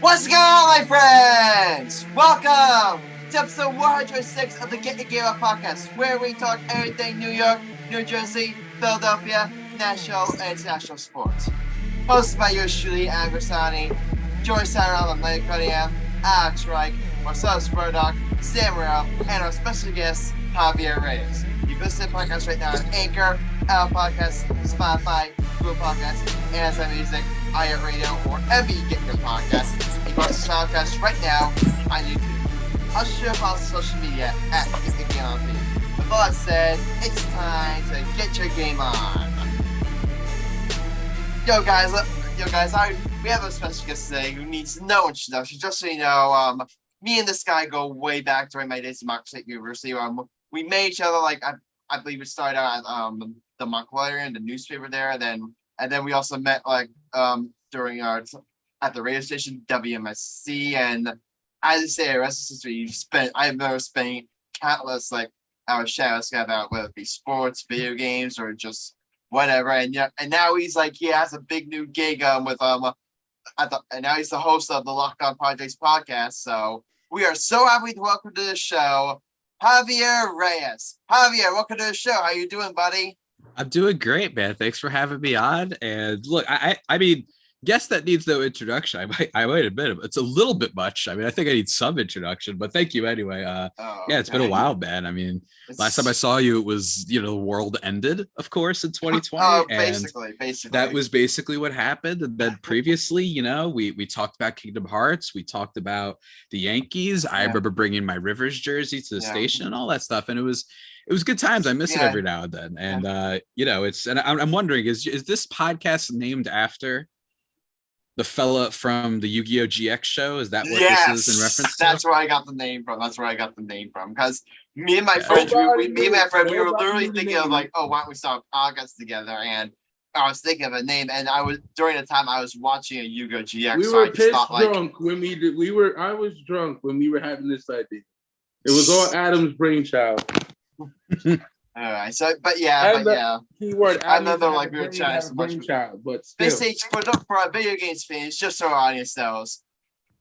What's going on, my friends? Welcome to episode 106 of the Get Your Game On podcast, where we talk everything New York, New Jersey, Philadelphia, national and international sports. Hosted by yours truly, Grassani, George Sarah, Cunningham, Alex Reich, Marcellus, Murdock, Sam Morell, and our special guest, Javier Reyes. You can listen to the podcast right now on Anchor, Apple Podcasts, Spotify, Google Podcasts, and Music, iHeartRadio, or wherever you get your podcasts. You can watch the podcast right now on YouTube. I'll share follow social media at Get Your Game On Feed. With all that said, it's time to get your game on. Yo guys, we have a special guest today who needs no introduction. Just so you know, me and this guy go way back during my days at Montclair State University. We met each other I believe we started out at the Montclair and the newspaper there, and then we also met during our at the radio station WMSC. And as I say, the rest of history. I remember spending countless hours chatting about whether it be sports, video games, or just whatever. And now he's he has a big new gig and now he's the host of the Locked On Padres podcast. So we are so happy to welcome to the show Javier Reyes. Javier, welcome to the show. How you doing, buddy? I'm doing great, man. Thanks for having me on. And look, I mean, guess that needs no introduction. I might admit it. It's a little bit much. I mean, I think I need some introduction, but thank you anyway. Yeah, it's been a while, man. I mean, last time I saw you, it was, the world ended, of course, in 2020. Oh, basically. That was basically what happened. And then previously, we talked about Kingdom Hearts. We talked about the Yankees. I remember bringing my Rivers jersey to the station and all that stuff. And it was good times. I miss it every now and then. And, I'm wondering, is this podcast named after the fella from the Yu-Gi-Oh! GX show? Is that what this is in reference to? That's where I got the name from. Because me and my friends, we were literally thinking of why don't we start a podcast together? And I was thinking of a name, and during the time I was watching a Yu-Gi-Oh! GX. We were drunk when we did. I was drunk when we were having this idea. It was all Adam's brainchild. All right, keyword. I remember we were chatting so much. But still. This age for our video games fans, just so our audience knows,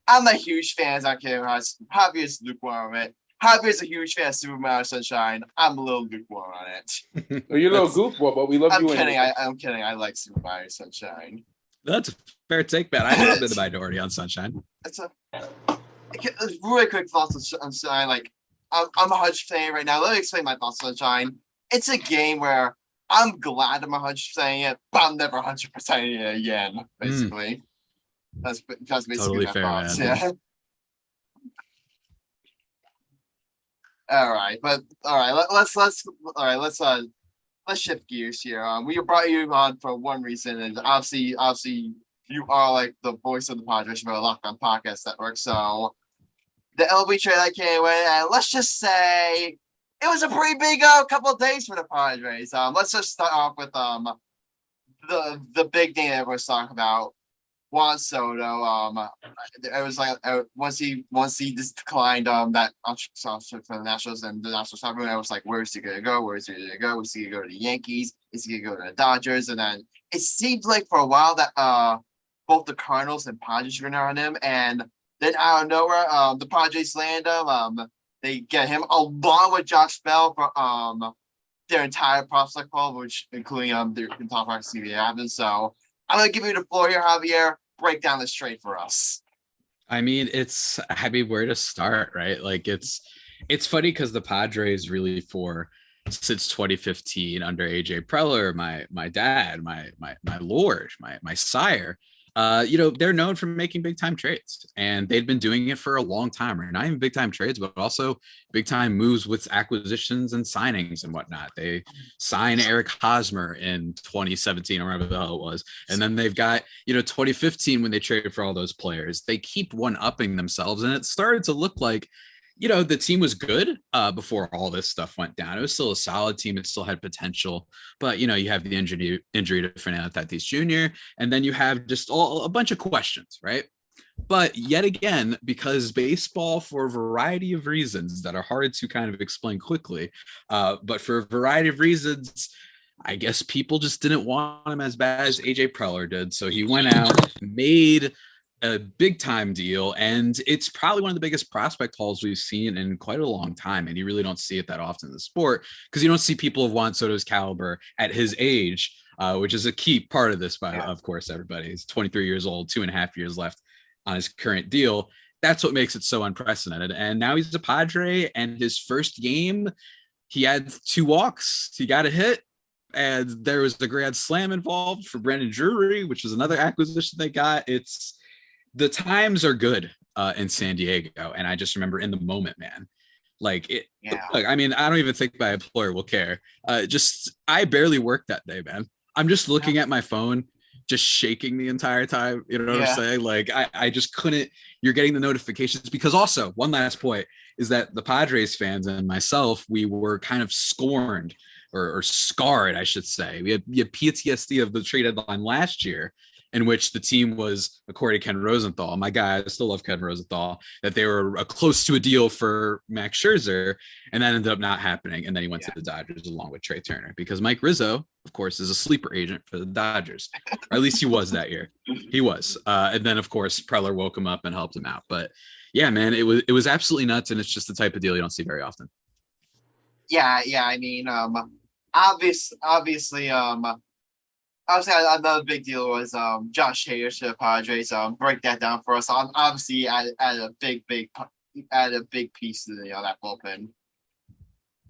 I'm a huge fan of Kevin Durant. Javier's lukewarm on it. Javier's a huge fan of Super Mario Sunshine. I'm a little lukewarm on it. Well, you're a little goofball, but we love you. I'm kidding. I like Super Mario Sunshine. That's a fair take, man. I have been the minority on Sunshine. Really quick thoughts on Sunshine. I'm a Hudge fan right now. Let me explain my thoughts on Sunshine. It's a game where I'm glad I'm 100% it, but I'm never 100% it again. Basically, that's basically totally my fair, thoughts. Man. Yeah. Let's shift gears here. We brought you on for one reason, and obviously, you are the voice of the Padres for the Locked On Podcast Network. So the MLB trade that came in, and let's just say it was a pretty big couple of days for the Padres. Let's just start off with the big name that everyone's talking about, Juan Soto. It was once he just declined that for the Nationals and the National Soccer Room, I was where's he gonna go? Is he gonna go to the Yankees? Is he gonna go to the Dodgers? And then it seemed for a while that both the Cardinals and Padres were on him, and then out of nowhere, the Padres land him. They get him along with Josh Bell for their entire prospect pool, which including the top part of Evans. So I'm gonna give you the floor here, Javier. Break down this trade for us. I mean, where to start, right? It's funny because the Padres really since 2015 under AJ Preller, my dad, my lord, my sire. They're known for making big time trades, and they'd been doing it for a long time, or not even big time trades, but also big time moves with acquisitions and signings and whatnot. They signed Eric Hosmer in 2017, or whatever the hell it was. And then they've got, 2015 when they traded for all those players. They keep one-upping themselves, and it started to look like the team was good before all this stuff went down. It was still a solid team. It still had potential. But, you have the injury to Fernando Tatis Jr., and then you have just a bunch of questions, right? But yet again, because baseball, for a variety of reasons that are hard to kind of explain quickly, but for a variety of reasons, I guess people just didn't want him as bad as AJ Preller did. So he went out, made a big time deal, and it's probably one of the biggest prospect hauls we've seen in quite a long time. And you really don't see it that often in the sport because you don't see people of Juan Soto's caliber at his age, which is a key part of this. Of course, everybody, he's 23 years old, 2.5 years left on his current deal. That's what makes it so unprecedented. And now he's a Padre, and his first game, he had 2 walks. He got a hit, and there was the grand slam involved for Brandon Drury, which is another acquisition they got. The times are good in San Diego, and I just remember in the moment, man. Like it. Yeah. Look, I mean, I don't even think my employer will care. I barely worked that day, man. I'm just looking at my phone, just shaking the entire time. You know what I'm saying? Like I just couldn't. You're getting the notifications because also one last point is that the Padres fans and myself, we were kind of scorned or scarred, I should say. We had PTSD of the trade deadline last year, in which the team was, according to Ken Rosenthal, my guy, I still love Ken Rosenthal, that they were close to a deal for Max Scherzer, and that ended up not happening. And then he went to the Dodgers along with Trey Turner because Mike Rizzo, of course, is a sleeper agent for the Dodgers, or at least he was that year. He was. And then, of course, Preller woke him up and helped him out. But yeah, man, it was absolutely nuts, and it's just the type of deal you don't see very often. Yeah. I mean, obviously, another big deal was Josh Hader to the Padres. Break that down for us. Obviously, add a big piece to that bullpen.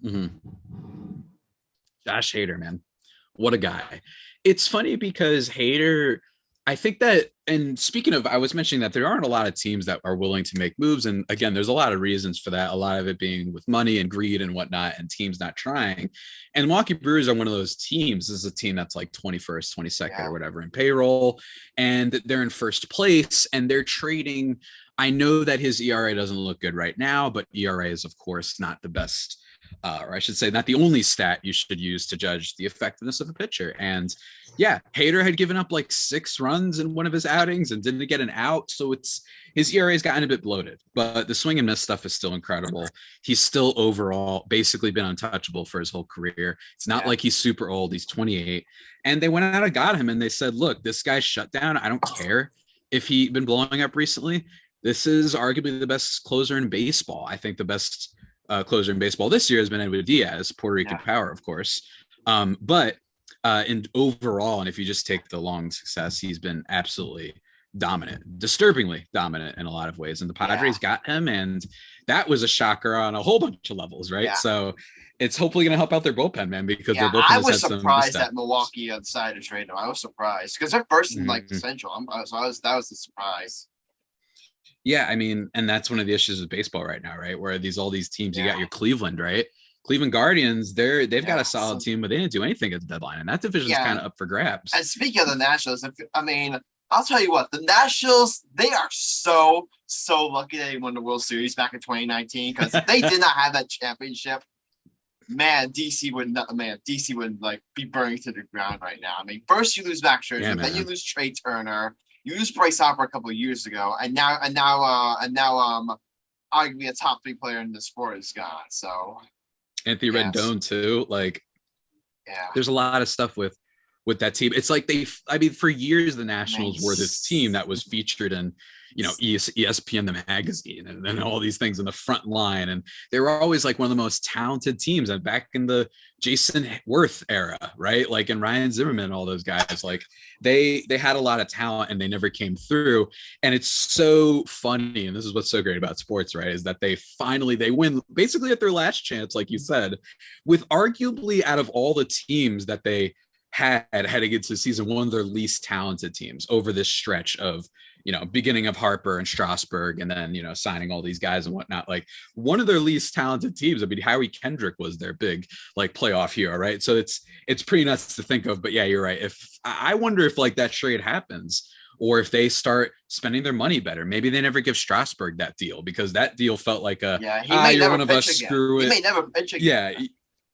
Mm-hmm. Josh Hader, man, what a guy! It's funny because Hader, I think that, and speaking of, I was mentioning that there aren't a lot of teams that are willing to make moves, and again, there's a lot of reasons for that. A lot of it being with money and greed and whatnot, and teams not trying. And Milwaukee Brewers are one of those teams. This is a team that's like 21st, 22nd, or whatever in payroll, and they're in first place, and they're trading. I know that his ERA doesn't look good right now, but ERA is, of course, not the best. Or I should say, not the only stat you should use to judge the effectiveness of a pitcher. And yeah, Hader had given up like 6 runs in one of his outings and didn't get an out. So his ERA has gotten a bit bloated, but the swing and miss stuff is still incredible. He's still overall basically been untouchable for his whole career. It's not like he's super old. He's 28. And they went out and got him and they said, look, this guy's shut down. I don't care if he's been blowing up recently. This is arguably the best closer in baseball. I think the best closer in baseball this year has been Edwin Diaz, Puerto Rican power, of course. But in overall, and if you just take the long success, he's been absolutely dominant, disturbingly dominant in a lot of ways. And the Padres got him, and that was a shocker on a whole bunch of levels, right? Yeah. So it's hopefully going to help out their bullpen, man, because their bullpen I was surprised that Milwaukee decided to trade him. I was surprised because they're first in like the Central. That was a surprise. Yeah, I mean, and that's one of the issues with baseball right now, right? Where all these teams, you got your Cleveland, right? Cleveland Guardians, they've got a solid team, but they didn't do anything at the deadline, and that division is kind of up for grabs. And speaking of the Nationals, I mean, I'll tell you what, the Nationals, they are so lucky they won the World Series back in 2019 because if they did not have that championship, man, DC would like be burning to the ground right now. I mean, first you lose Max Scherzer, then you lose Trey Turner. You used Bryce Harper a couple of years ago, and now, arguably a top 3 player in the sport is gone. So, Anthony Rendon too. Like, there's a lot of stuff with that team. It's like for years the Nationals were this team that was featured in, ESPN the magazine and all these things in the front line, and they were always like one of the most talented teams. And back in the Jason Worth era, right? Like, and Ryan Zimmerman, all those guys, like they had a lot of talent and they never came through. And it's so funny, and this is what's so great about sports, right? Is that they win basically at their last chance, like you said, with arguably out of all the teams that they had heading into season, one of their least talented teams over this stretch of, beginning of Harper and Strasburg and then, signing all these guys and whatnot, like one of their least talented teams. I mean, Howie Kendrick was their big like playoff hero, right? So it's pretty nuts to think of, but yeah, you're right. I wonder if like that trade happens or if they start spending their money better, maybe they never give Strasburg that deal because that deal felt like you're one of us, again. Screw it. He may never pitch again.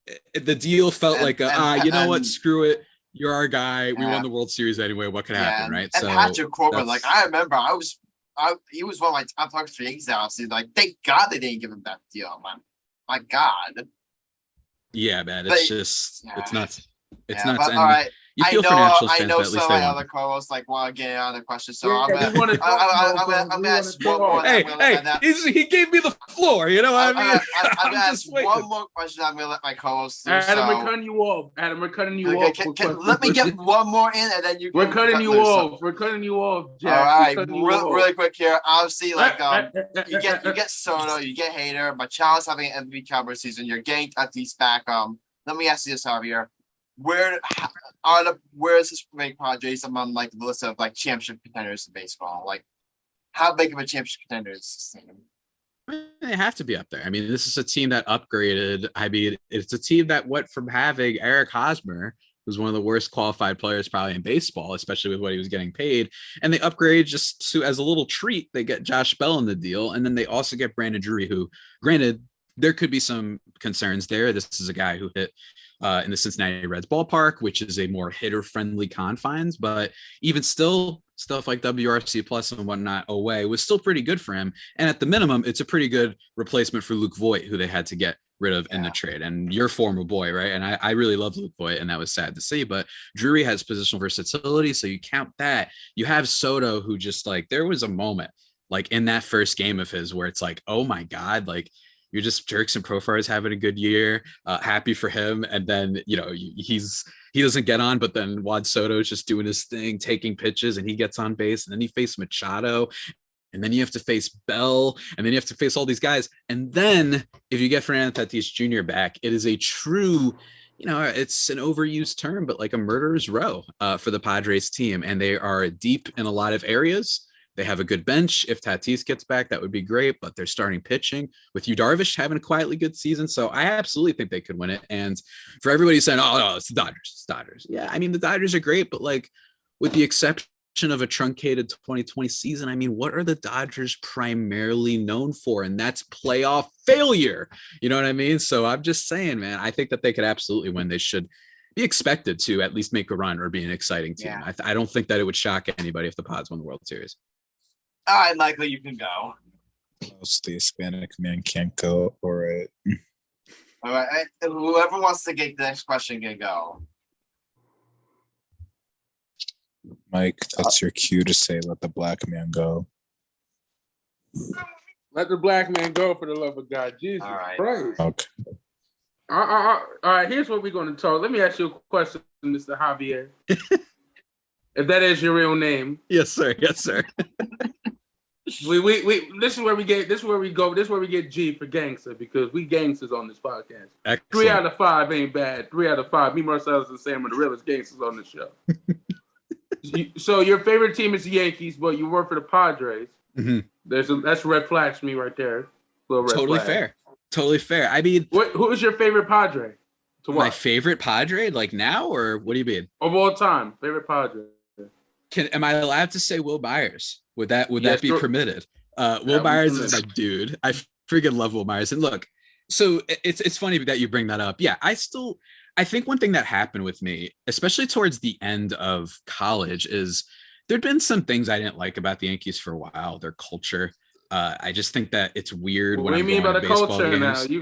Yeah. The deal felt what? Screw it. You're our guy. We won the World Series anyway. What could happen, right? And Patrick Corbin, like I remember, he was one of my top targets for Yankees. Obviously, like thank God they didn't give him that deal, man. My God. Yeah, man. It's it's nuts. It's nuts. But, all right. You feel for Nationals I fans, know but at some least of they my won. other co-hosts like want to get on the question, so Yeah, I'm we wanna gonna ask one more. Hey, he gave me the floor. You know what I mean? I'm gonna ask one more question. I'm gonna let my co-hosts do. Adam, so. we're cutting you off. Adam, we're cutting you Okay, off. let me get one more in, and then you. We're cutting you off. We're cutting you off, Jack. All right, really quick here. Obviously, like you get Soto, you get Hader. Marcellus having an MVP caliber season. You're getting Tatis back. Let me ask you this, Javier. Where does this make Padres among like the list of like championship contenders in baseball? Like, how big of a championship contender is this team? They have to be up there. I mean, this is a team that upgraded. I mean, it's a team that went from having Eric Hosmer, who's one of the worst qualified players probably in baseball, especially with what he was getting paid, and they upgrade just to as a little treat. They get Josh Bell in the deal, and then they also get Brandon Drury, who, granted, there could be some concerns there. This is a guy who hit in the Cincinnati Reds ballpark, which is a more hitter-friendly confines, but even still, stuff like WRC plus and whatnot away was still pretty good for him. And at the minimum, it's a pretty good replacement for Luke Voigt, who they had to get rid of in the trade. And your former boy, right? And I really love Luke Voigt, and that was sad to see. But Drury has positional versatility, so you count that. You have Soto, who just like, there was a moment like in that first game of his where it's like, oh my God, like, you're just Jurickson Profar is having a good year, happy for him. And then, you know, he doesn't get on, but then Juan Soto is just doing his thing, taking pitches, and he gets on base. And then he faced Machado, and then you have to face Bell, and then you have to face all these guys. And then if you get Fernando Tatis Jr. back, it is a true, you know, it's an overused term, but like a murderer's row for the Padres team. And they are deep in a lot of areas. They have a good bench. If Tatis gets back, that would be great, but they're starting pitching with Yu Darvish having a quietly good season. So I absolutely think they could win it. And for everybody saying, oh, no, it's the Dodgers, it's Dodgers. Yeah, I mean, the Dodgers are great, but like with the exception of a truncated 2020 season, I mean, what are the Dodgers primarily known for? And that's playoff failure. You know what I mean? So I'm just saying, man, I think that they could absolutely win. They should be expected to at least make a run or be an exciting team. Yeah. I don't think that it would shock anybody if the Pods won the World Series. All right, Michael, you can go. Most the Hispanic man can't go. All right. All right. Whoever wants to get the next question can go. Mike, that's your cue to say, let the black man go. Let the black man go, for the love of God. Jesus Christ. Okay. All right, here's what we're going to talk. Let me ask you a question, Mr. Javier. If that is your real name. Yes, sir. Yes, sir. We this is where we get G for gangster, because we gangsters on this podcast. Excellent. 3 out of 5 ain't bad. 3 out of 5. Me, Marcellus, and Sam are the realest gangsters on the show. So your favorite team is the Yankees, but you work for the Padres. Mm-hmm. That's red flags for me right there. Totally fair. Totally fair. I mean, who is your favorite Padre to watch? My favorite Padre, like now, or what do you mean? Of all time, favorite Padre. Am I allowed to say Will Byers? Would that be permitted? Will Byers is my dude. I freaking love Will Byers. And look, so it's funny that you bring that up. Yeah, I think one thing that happened with me, especially towards the end of college, is there'd been some things I didn't like about the Yankees for a while. Their culture. I just think that it's weird. What do you mean by the culture games. Now? You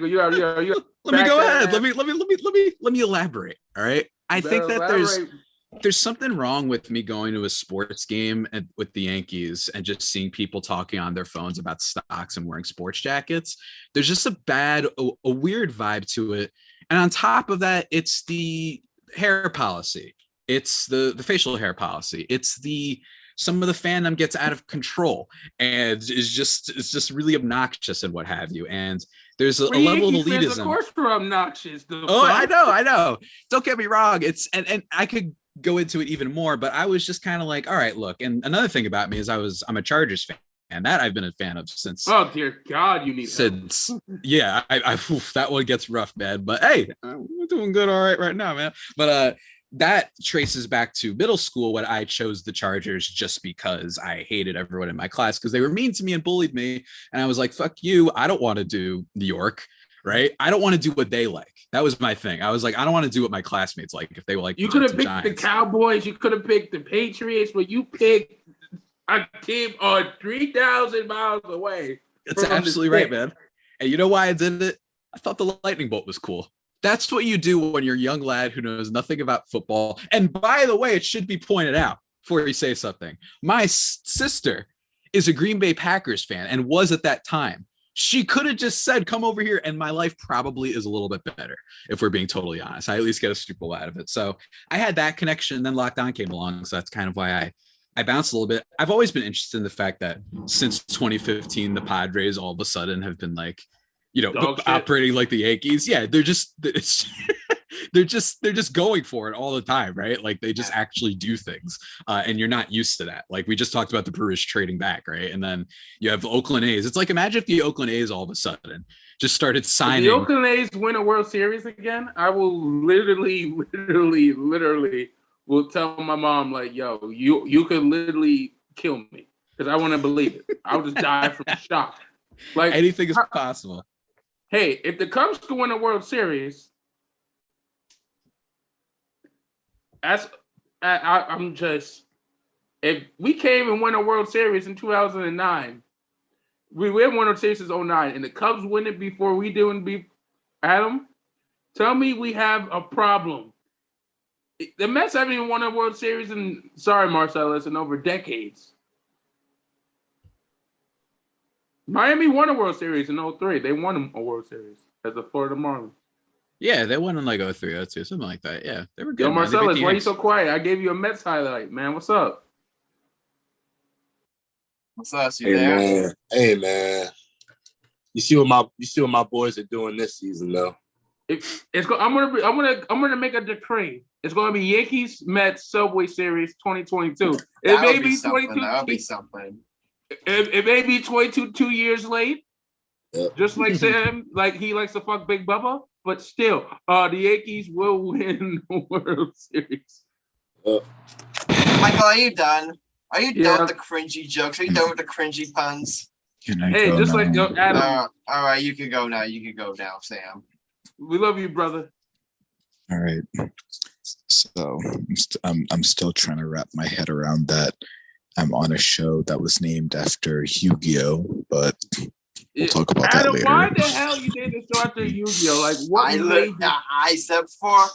let me go ahead. Let me elaborate. All right. I think that there's something wrong with me going to a sports game with the Yankees and just seeing people talking on their phones about stocks and wearing sports jackets. There's just a weird vibe to it. And on top of that, it's the hair policy. It's the facial hair policy. It's some of the fandom gets out of control and it's just really obnoxious and what have you. And there's a level of elitism. Of course, we're obnoxious. I know. Don't get me wrong. It's and I could go into it even more, but I was just kind of like, all right, look. And another thing about me is I'm a Chargers fan, and that I've been a fan of since. Oh dear God, you need since help. Yeah, that one gets rough, man. But hey, we're doing good, all right now, man. But that traces back to middle school when I chose the Chargers just because I hated everyone in my class because they were mean to me and bullied me, and I was like, fuck you, I don't want to do New York. Right? I don't want to do what they like. That was my thing. I was like, I don't want to do what my classmates like. If they were like, you could have picked the Cowboys, you could have picked the Patriots, but you picked a team 3,000 miles away. That's absolutely right, man. And you know why I did it? I thought the lightning bolt was cool. That's what you do when you're a young lad who knows nothing about football. And by the way, it should be pointed out before you say something. My sister is a Green Bay Packers fan and was at that time. She could have just said, come over here, and my life probably is a little bit better, if we're being totally honest. I at least get a Super Bowl out of it. So I had that connection, and then Locked On came along. So that's kind of why I bounced a little bit. I've always been interested in the fact that since 2015, the Padres all of a sudden have been like, operating like the Yankees. Yeah, they're just going for it all the time, right? Like they just actually do things, and you're not used to that. Like we just talked about the Brewers trading back, right? And then you have Oakland A's. It's like imagine if the Oakland A's all of a sudden just started signing. If the Oakland A's win a World Series again, I will literally will tell my mom like, "Yo, you could literally kill me because I want to believe it. I'll just die from shock." Like anything is possible. Hey, if the Cubs could win a World Series, I'm just. If we came and won a World Series in 2009, we won World Series in 2009, and the Cubs win it before we do and be Adam, tell me we have a problem. The Mets haven't even won a World Series Marcellus, in over decades. Miami won a World Series in 2003. They won a World Series as the Florida Marlins. Yeah, they won in like 2003, 2002, something like that. Yeah, they were good. Yo, Marcellus, why are you so quiet? I gave you a Mets highlight, man. What's up? What's up? You there? Hey, man. You see what my boys are doing this season, though. I'm gonna make a decree. It's gonna be Yankees Mets Subway Series 2022. It may be 22. That'll be something. It may be 22 years late, just like Sam, like he likes to fuck Big Bubba, but still, the Yankees will win the World Series. Michael, are you done? Are you done with the cringy jokes? Are you done with the cringy puns? Hey, just like Adam. All right, you can go now. You can go now, Sam. We love you, brother. All right. So I'm still trying to wrap my head around that. I'm on a show that was named after Yu-Gi-Oh, but we'll talk about that later. Why the hell you named the show after Yu-Gi-Oh? Like what? I said before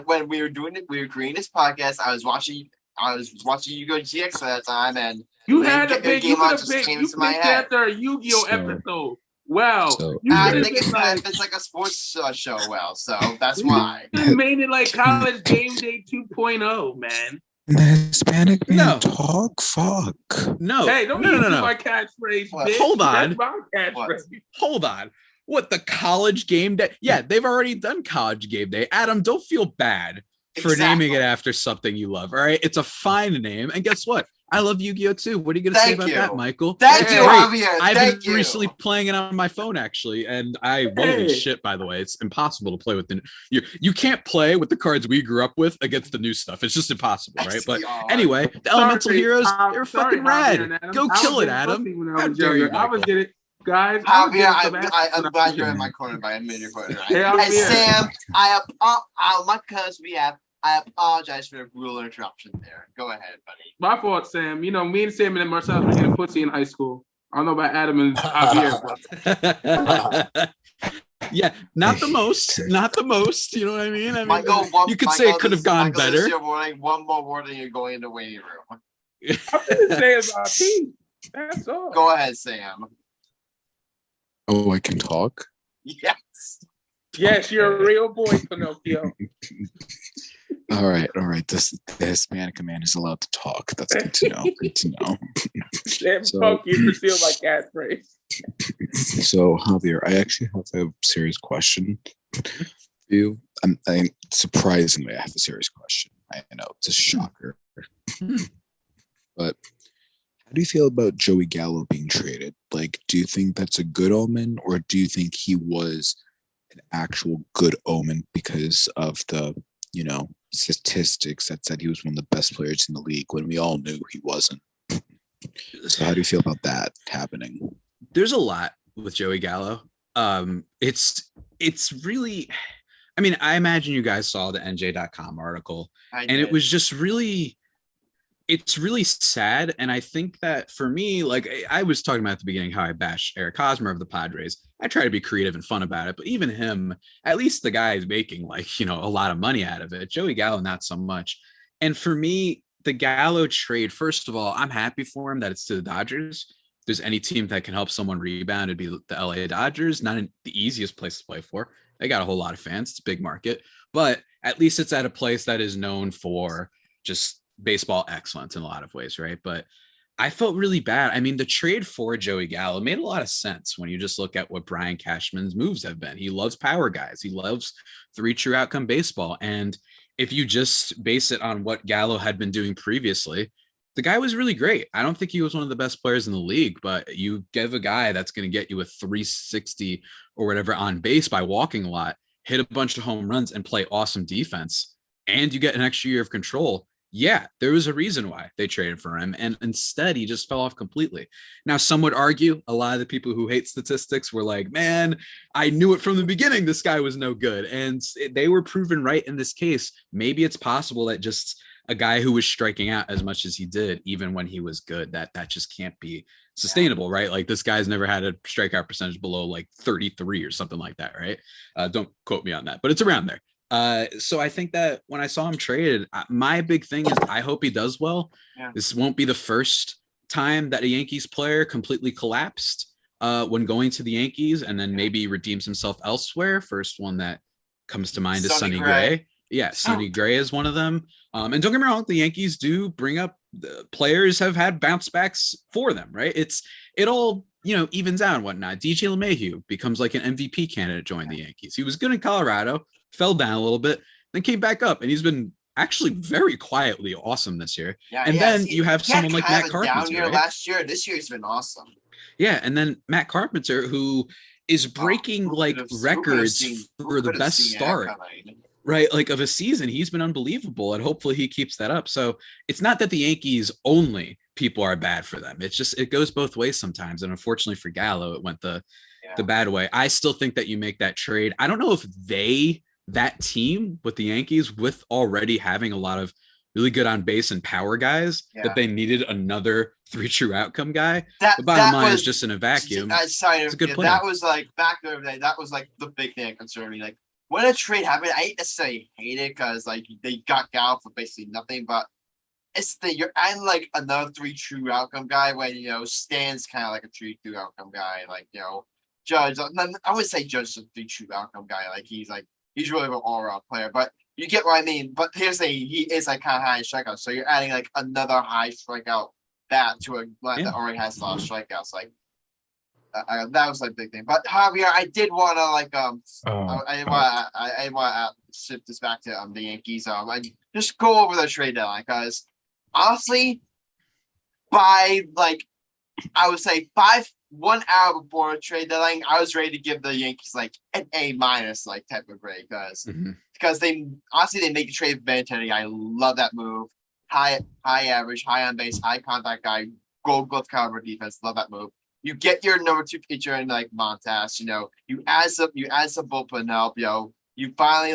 when we were doing it, we were creating this podcast. I was watching Yu-Gi-Oh GX at that time, and you had a big game into my head after a Yu-Gi-Oh episode. Wow. So, I think it's like a sports show. Well, so that's why. You made it like College Game Day 2.0, man. The Hispanic man talk? Fuck. No. Hey, don't use my catchphrase, bitch. Hold on. That's my catchphrase. Hold on. What, the College Game Day? Yeah, they've already done College Game Day. Adam, don't feel bad for naming it after something you love, all right? It's a fine name. And guess what? I love Yu-Gi-Oh too. What are you going to say about that, Michael? Thank you, Javier. I've been recently playing it on my phone, actually, and holy shit, by the way, it's impossible to play with you can't play with the cards we grew up with against the new stuff. It's just impossible, right? But anyway, the Elemental Heroes, they're fucking rad. Go kill it, Adam. How dare you, I was getting guys. Javier, I'm glad you're in my corner, but I'm in your corner. Right? Hey, Sam, I apologize for the brutal interruption there. Go ahead, buddy. My fault, Sam. You know, me and Sam and Marcellus were getting pussy in high school. I don't know about Adam and Javier. Yeah, not the most. Not the most. You know what I mean? I mean, you could say it could have gone better. One more word and you're going in the waiting room. I'm going to say about peace. That's all. Go ahead, Sam. Oh, I can talk? Yes. Yes, you're a real boy, Pinocchio. All right. The Hispanic man is allowed to talk. That's good to know. Good to know. Fuck you for stealing my catchphrase. So, Javier, I actually have a serious question for you. I'm surprisingly, I have a serious question. I know it's a shocker. But how do you feel about Joey Gallo being traded? Like, do you think that's a good omen, or do you think he was an actual good omen because of the, statistics that said he was one of the best players in the league when we all knew he wasn't? So how do you feel about that happening? There's a lot with Joey Gallo. It's really, I mean, I imagine you guys saw the NJ.com article, and it was just really it's really sad. And I think that for me, like I was talking about at the beginning, how I bash Eric Hosmer of the Padres. I try to be creative and fun about it, but even him, at least the guy is making like, a lot of money out of it. Joey Gallo, not so much. And for me, the Gallo trade, first of all, I'm happy for him that it's to the Dodgers. If there's any team that can help someone rebound, it'd be the LA Dodgers. Not the easiest place to play for. They got a whole lot of fans. It's a big market, but at least it's at a place that is known for just baseball excellence in a lot of ways, right? But I felt really bad. I mean, the trade for Joey Gallo made a lot of sense when you just look at what Brian Cashman's moves have been. He loves power guys. He loves 3 true outcome baseball. And if you just base it on what Gallo had been doing previously, the guy was really great. I don't think he was one of the best players in the league, but you give a guy that's going to get you a 360 or whatever on base by walking a lot, hit a bunch of home runs and play awesome defense, and you get an extra year of control. Yeah, there was a reason why they traded for him. And instead, he just fell off completely. Now, some would argue, a lot of the people who hate statistics were like, man, I knew it from the beginning. This guy was no good. And they were proven right in this case. Maybe it's possible that just a guy who was striking out as much as he did, even when he was good, that just can't be sustainable, right? Like this guy's never had a strikeout percentage below like 33 or something like that, right? Don't quote me on that, but it's around there. So I think that when I saw him traded, my big thing is I hope he does well. Yeah. This won't be the first time that a Yankees player completely collapsed when going to the Yankees and then maybe redeems himself elsewhere. First one that comes to mind is Sonny Gray. Yeah, Sonny Gray is one of them. And don't get me wrong, the Yankees do bring up the players have had bounce backs for them, right? It all, evens out and whatnot. DJ LeMahieu becomes like an MVP candidate, joined the Yankees. He was good in Colorado, fell down a little bit, then came back up, and he's been actually very quietly awesome this year. Yeah, and then you have someone like Matt Carpenter. Down year last year, this year's been awesome. Yeah, and then Matt Carpenter, who is breaking records for the best start. Right, like of a season, he's been unbelievable, and hopefully he keeps that up. So it's not that the Yankees only people are bad for them. It's just it goes both ways sometimes, and unfortunately for Gallo, it went the bad way. I still think that you make that trade. I don't know if that team with the Yankees, with already having a lot of really good on base and power guys, that they needed another 3 true outcome guy. The bottom line is just in a vacuum. It's a good player. That was like back in the day. That was like the big thing that concerned me. Like, when a trade happened, I didn't necessarily hate it because like they got Gallo for basically nothing, but it's you're adding like another 3 true outcome guy when Stan's kind of like a 3 true outcome guy, like Judge. I would say Judge is a 3 true outcome guy, like he's really an all-around player, but you get what I mean. But here's the he is like kind of high in strikeouts, so you're adding like another high strikeout bat to a line that already has a lot of strikeouts, like. That was like a big thing, but Javier, I did want to I want to shift this back to the Yankees. I just go over the trade deadline because honestly, by I would say 1 hour before the trade deadline, I was ready to give the Yankees like an A- type of grade because they make the trade advantage. I love that move. High average, high on base, high contact guy, gold glove caliber defense. Love that move. You get your number 2 pitcher in like Montas, you add some bullpen help, You finally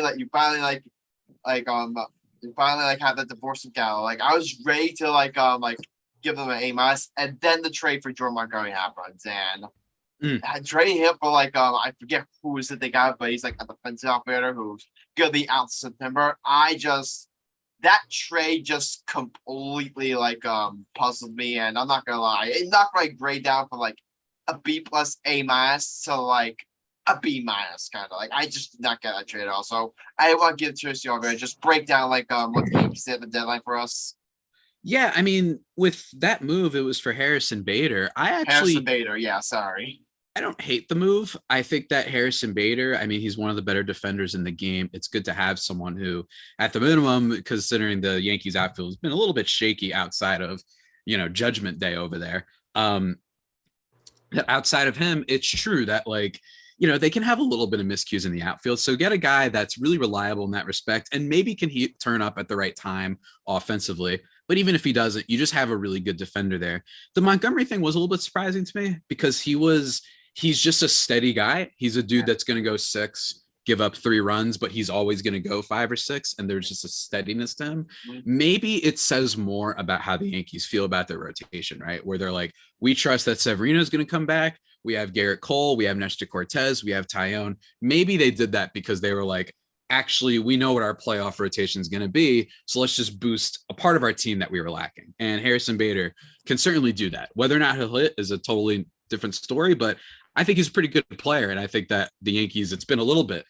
have that divorce with Gallo. Like I was ready to give them an A-, and then the trade for Jordan Montgomery happens, and I traded him for I forget who is it they got, but he's like a defensive outfielder who's gonna be out in September. That trade just completely puzzled me, and I'm not gonna lie, it knocked my grade down from a B+, A- to a B- kind of. I just did not get that trade at all. So I want to give it to you over and just break down what the Yankees did at the deadline for us. Yeah, I mean, with that move, it was for Harrison Bader. Harrison Bader, yeah, sorry. I don't hate the move. I think that Harrison Bader, I mean, he's one of the better defenders in the game. It's good to have someone who, at the minimum, considering the Yankees outfield has been a little bit shaky outside of, Judgment Day over there. Outside of him, it's true that they can have a little bit of miscues in the outfield. So get a guy that's really reliable in that respect, and maybe can turn up at the right time offensively. But even if he doesn't, you just have a really good defender there. The Montgomery thing was a little bit surprising to me because he's just a steady guy. He's a dude that's going to go 6, give up 3 runs, but he's always going to go 5 or 6, and there's just a steadiness to him. Maybe it says more about how the Yankees feel about their rotation, right? Where they're like, we trust that Severino's going to come back. We have Garrett Cole, we have Nestor Cortez, we have Tyone. Maybe they did that because they were like, actually, we know what our playoff rotation is going to be, so let's just boost a part of our team that we were lacking. And Harrison Bader can certainly do that. Whether or not he'll hit is a totally different story, but I think he's a pretty good player. And I think that the Yankees, it's been a little bit,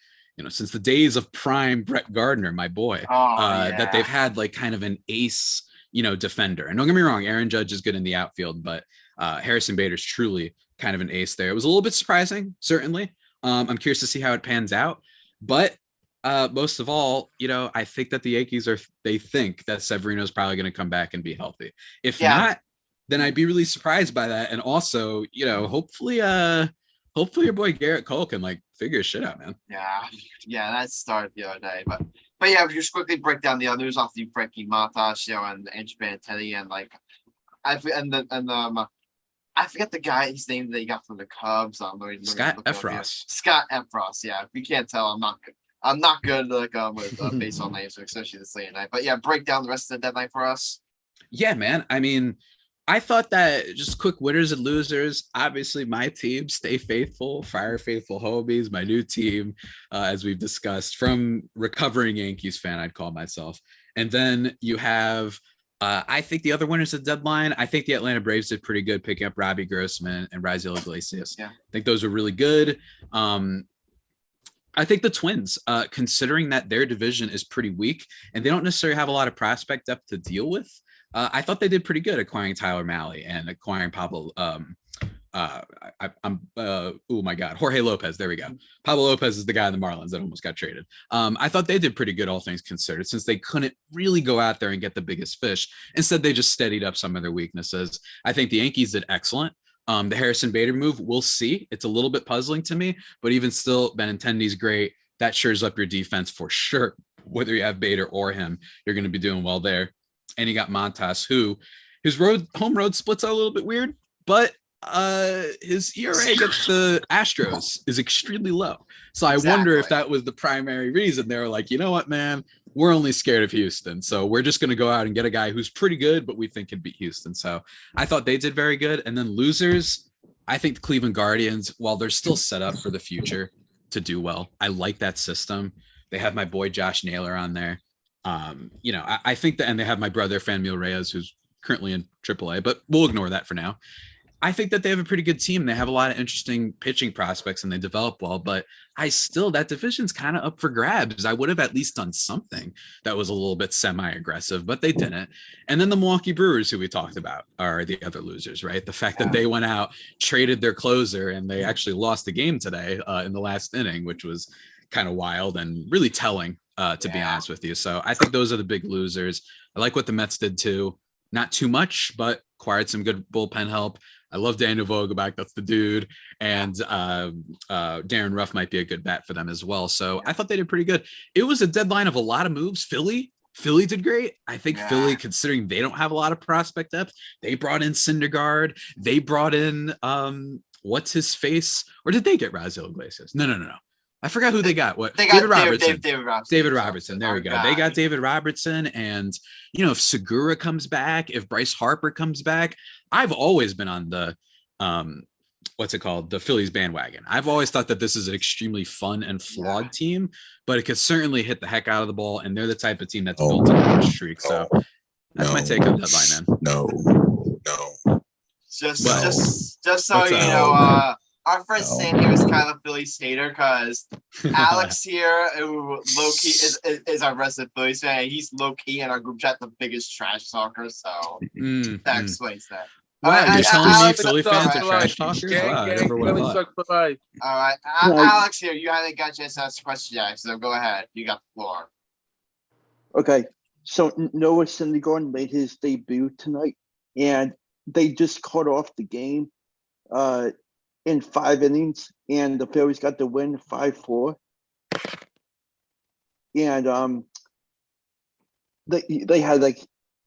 since the days of prime Brett Gardner, my boy, that they've had like kind of an ace, defender. And don't get me wrong, Aaron Judge is good in the outfield, but Harrison Bader's truly kind of an ace there. It was a little bit surprising, certainly. I'm curious to see how it pans out. But most of all, I think that the Yankees they think that Severino's probably going to come back and be healthy. If not, then I'd be really surprised by that. And also, hopefully your boy Garrett Cole can like figure his shit out, man. Yeah, that started the other day. But yeah, just quickly break down the others off the Frankie Montas, and Ange Benintendi, and like I forget the guy's name that he got from the Cubs. Scott Effross. Scott Effross. Yeah, if you can't tell, I'm not good like with baseball names, especially this late at night. But yeah, break down the rest of the deadline for us. Yeah, man. I mean, I thought that just quick winners and losers. Obviously, my team, Stay Faithful, Fire Faithful Homies, my new team, as we've discussed, from recovering Yankees fan, I'd call myself. And then you have, I think the other winners of the deadline, I think the Atlanta Braves did pretty good picking up Robbie Grossman and Raisel Iglesias. Yeah. I think those were really good. I think the Twins, considering that their division is pretty weak and they don't necessarily have a lot of prospect depth to deal with, I thought they did pretty good acquiring Tyler Mahle and acquiring Pablo. Jorge Lopez. There we go. Pablo Lopez is the guy in the Marlins that almost got traded. I thought they did pretty good, all things considered, since they couldn't really go out there and get the biggest fish. Instead, they just steadied up some of their weaknesses. I think the Yankees did excellent. The Harrison Bader move, we'll see. It's a little bit puzzling to me, but even still, Benintendi's great. That shores up your defense for sure. Whether you have Bader or him, you're going to be doing well there. And you got Montas, who his home road splits are a little bit weird, but his ERA against the Astros is extremely low. So I wonder if that was the primary reason. They were like, you know what, man, we're only scared of Houston. So we're just going to go out and get a guy who's pretty good, but we think can beat Houston. So I thought they did very good. And then losers, I think the Cleveland Guardians, while they're still set up for the future to do well, I like that system. They have my boy Josh Naylor on there. I think that, and they have my brother Fanmil Reyes, who's currently in AAA, but we'll ignore that for now. I think that they have a pretty good team. They have a lot of interesting pitching prospects and they develop well, but that division's kind of up for grabs. I would have at least done something that was a little bit semi-aggressive, but they didn't. And then the Milwaukee Brewers, who we talked about, are the other losers, right? The fact that they went out, traded their closer, and they actually lost the game today in the last inning, which was kind of wild and really telling, to be honest with you. So I think those are the big losers. I like what the Mets did too. Not too much, but acquired some good bullpen help. I love Daniel Vogelbach. That's the dude. And Darren Ruff might be a good bat for them as well. So I thought they did pretty good. It was a deadline of a lot of moves. Philly did great. I think Philly, considering they don't have a lot of prospect depth, they brought in Syndergaard. They brought in what's his face? Or did they get Raisel Iglesias? No. I forgot who they got. What? They got David Robertson. David Robertson. There we go. They got David Robertson. And, if Segura comes back, if Bryce Harper comes back, I've always been on the, the Phillies bandwagon. I've always thought that this is an extremely fun and flawed team, but it could certainly hit the heck out of the ball. And they're the type of team that's built to a streak. So that's my take on the deadline, man. No. Just so you know, our friend Sam here is kind of a Phillies hater because Alex here, who low-key is our resident Phillies fan, he's low-key in our group chat the biggest trash talker, so that explains that. Wow, you're telling me Philly fans are trash talkers? Wow, I never would have thought. All right, Alex here, you haven't got a chance to ask a question yet, so go ahead. You got the floor. Okay, so Noah Syndergaard made his debut tonight, and they just cut off the game in 5 innings, and the Phillies got the win 5-4. And they had like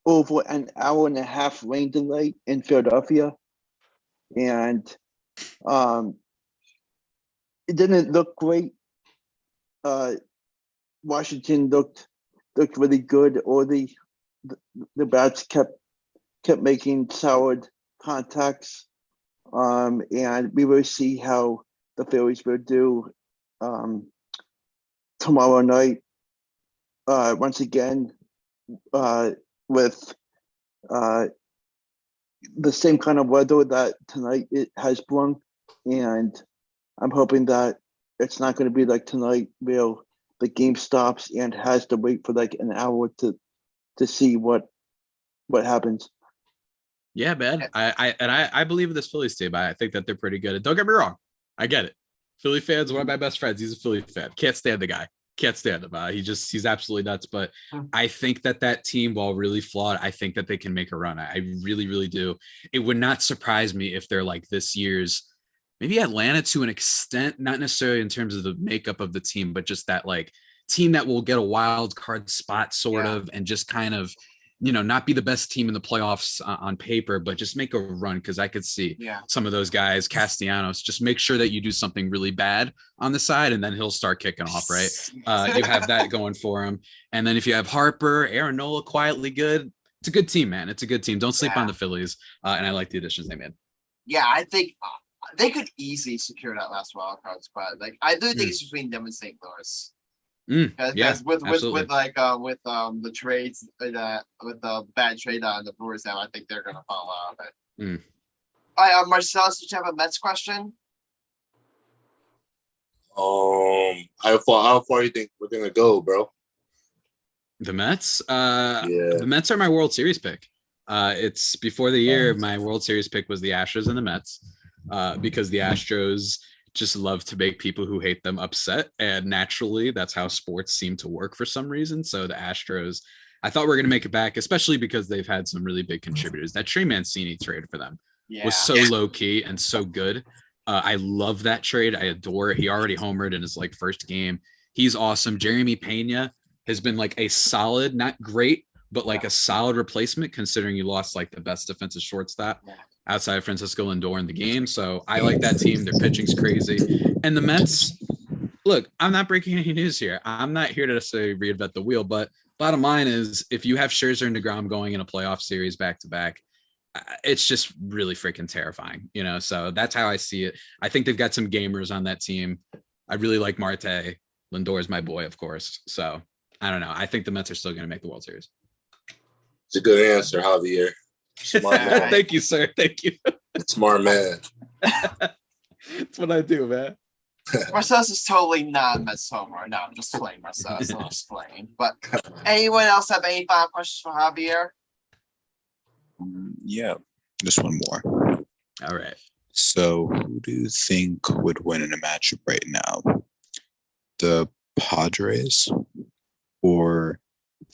over an hour and a half rain delay in Philadelphia, and it didn't look great. Washington looked really good, or the bats kept making solid contacts. And we will see how the Phillies will do tomorrow night. Once again, with the same kind of weather that tonight it has brought, and I'm hoping that it's not going to be like tonight, where the game stops and has to wait for like an hour to see what happens. Yeah, man. I believe in this Phillies team. I think that they're pretty good. And don't get me wrong, I get it. Philly fans, one of my best friends. He's a Philly fan. Can't stand the guy. Can't stand him. He's absolutely nuts. But I think that team, while really flawed, I think that they can make a run. I really, really do. It would not surprise me if they're like this year's, maybe Atlanta to an extent, not necessarily in terms of the makeup of the team, but just that like team that will get a wild card spot sort of, and just kind of, not be the best team in the playoffs on paper, but just make a run. Cause I could see some of those guys, Castellanos, just make sure that you do something really bad on the side and then he'll start kicking off, right? You have that going for him. And then if you have Harper, Aaron Nola, quietly good, it's a good team, man. It's a good team. Don't sleep on the Phillies. And I like the additions they made. Yeah, I think they could easily secure that last wild card spot. Like, I do think it's between them and St. Louis. Because with the trades with the bad trade on the Brewers now, I think they're gonna fall out of it. All right, Marcellus, did you have a Mets question? How far you think we're gonna go, bro? The Mets? The Mets are my World Series pick. It's before the year, my World Series pick was the Astros and the Mets, because the Astros just love to make people who hate them upset. And naturally, that's how sports seem to work for some reason. So the Astros, I thought we were going to make it back, especially because they've had some really big contributors. That Trey Mancini trade for them was so low key and so good. I love that trade. I adore it. He already homered in his first game. He's awesome. Jeremy Pena has been like a solid, not great, but like a solid replacement, considering you lost like the best defensive shortstop outside of Francisco Lindor in the game. So I like that team. Their pitching's crazy. And the Mets, look, I'm not breaking any news here. I'm not here to say reinvent the wheel, but bottom line is, if you have Scherzer and DeGrom going in a playoff series back-to-back, it's just really freaking terrifying, So that's how I see it. I think they've got some gamers on that team. I really like Marte. Lindor is my boy, of course. So I don't know. I think the Mets are still going to make the World Series. It's a good answer, Javier. Smart man. Thank you, sir. Thank you. Smart man. That's what I do, man. Marcellus is totally not a Mets homer. No, I'm just playing Marcellus. I'm just playing. But anyone else have any final questions for Javier? Yeah, just one more. All right. So who do you think would win in a matchup right now? The Padres or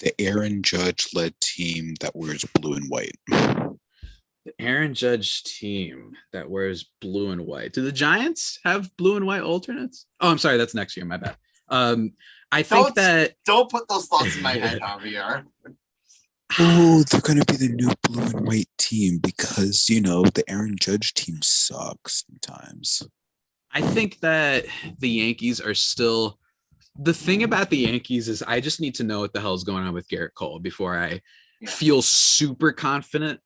the Aaron Judge-led team that wears blue and white? The Aaron Judge team that wears blue and white. Do the Giants have blue and white alternates? Oh, I'm sorry. That's next year. My bad. I think don't put those thoughts in my head, Javier. Oh, they're going to be the new blue and white team because, the Aaron Judge team sucks sometimes. I think that the Yankees are still... The thing about the Yankees is I just need to know what the hell is going on with Garrett Cole before I feel super confident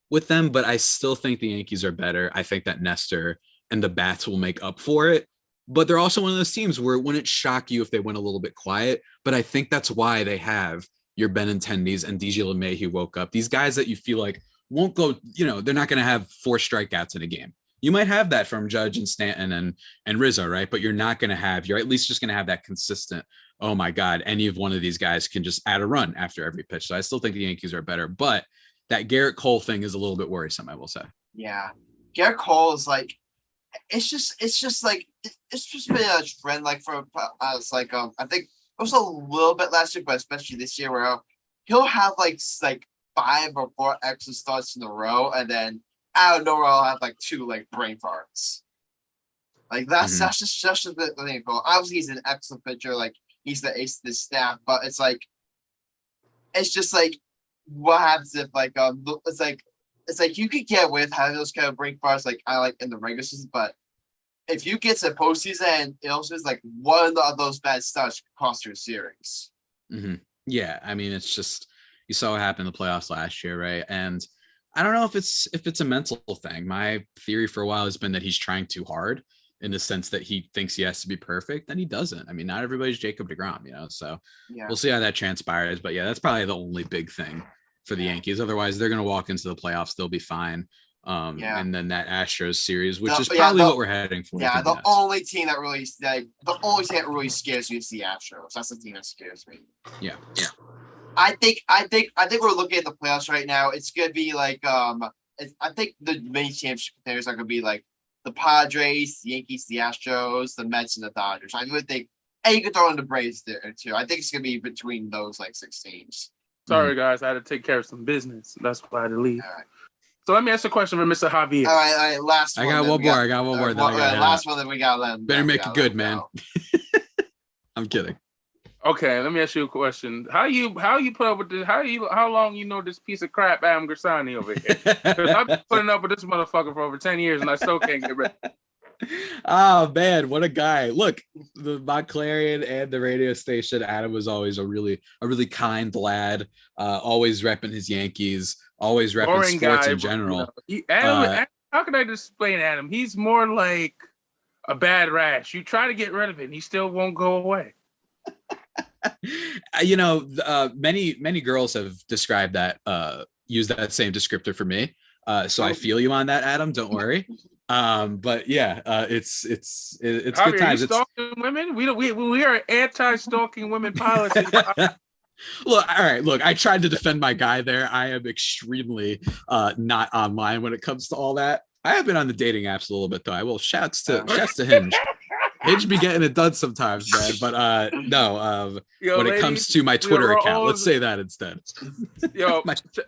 with them. But I still think the Yankees are better. I think that Nestor and the Bats will make up for it. But they're also one of those teams where it wouldn't shock you if they went a little bit quiet. But I think that's why they have your Benintendi's and DJ LeMay who woke up. These guys that you feel like won't go, they're not going to have 4 strikeouts in a game. You might have that from Judge and Stanton and Rizzo, right? But you're not going to have, you're at least just going to have that consistent, oh my God, any of one of these guys can just add a run after every pitch. So I still think the Yankees are better, but that Garrett Cole thing is a little bit worrisome, I will say. Yeah. Garrett Cole is it's just been a trend for us. I think it was a little bit last year, but especially this year where he'll have 5 or 4 extra starts in a row. And then out of nowhere, I'll have 2 brain farts. That's just a bit thing. Obviously, he's an excellent pitcher. He's the ace of the staff, but it's what happens if it's you could get with having those kind of brain farts I like in the regular season, but if you get to postseason and it also is like one of those bad starts cost you a series. Mm-hmm. Yeah, I mean, it's just you saw what happened in the playoffs last year, right? And I don't know if it's a mental thing. My theory for a while has been that he's trying too hard in the sense that he thinks he has to be perfect, and he doesn't. I mean, not everybody's Jacob deGrom, So we'll see how that transpires. But yeah, that's probably the only big thing for the Yankees. Otherwise, they're going to walk into the playoffs. They'll be fine. And then that Astros series, which is probably what we're heading for. Yeah, the only team that really scares me is the Astros. That's the team that scares me. Yeah. I think we're looking at the playoffs right now. It's gonna be like I think the main championship players are gonna be like the Padres, the Yankees, the Astros, the Mets, and the Dodgers. I really think, and you can throw in the Braves there too. I think it's gonna be between those like 6 teams. Sorry guys, I had to take care of some business. That's why I had to leave. All right. So let me ask a question for Mr. Javier. All right. Last one. I got one more. Last one that we got. Better make it good, man. I'm kidding. Okay, let me ask you a question. How you put up with this? How long you know this piece of crap Adam Grassani over here? Because I've been putting up with this motherfucker for over 10 years and I still can't get rid of it. Oh man, what a guy. Look, the Montclarian and the radio station, Adam was always a really kind lad, always repping his Yankees, always repping Boring sports guy, in general. Adam, how can I explain Adam? He's more like a bad rash. You try to get rid of it and he still won't go away. Many girls have described that, use that same descriptor for me. So I feel you on that, Adam. Don't worry. But yeah, it's Javier, good times. You stalking women? We are anti-stalking women policy. Look, all right. Look, I tried to defend my guy there. I am extremely not online when it comes to all that. I have been on the dating apps a little bit though. I will. Shouts to Hinge. Hinge be getting it done sometimes, man. But no. When it comes to my Twitter account, let's say that instead.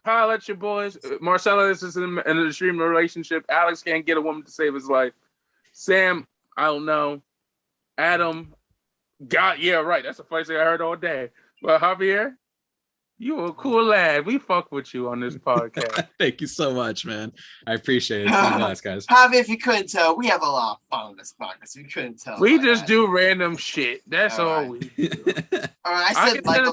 Holla at your boys. Marcellus is in an extreme relationship. Alex can't get a woman to save his life. Sam, I don't know. Adam, God, yeah, right. That's the first thing I heard all day. Well, Javier, you a cool lad. We fuck with you on this podcast. Thank you so much, man. I appreciate it. It's been nice, guys. Javier, if you couldn't tell, we have a lot of fun on this podcast. If you couldn't tell. We just do random shit. That's all we do. All right, I consider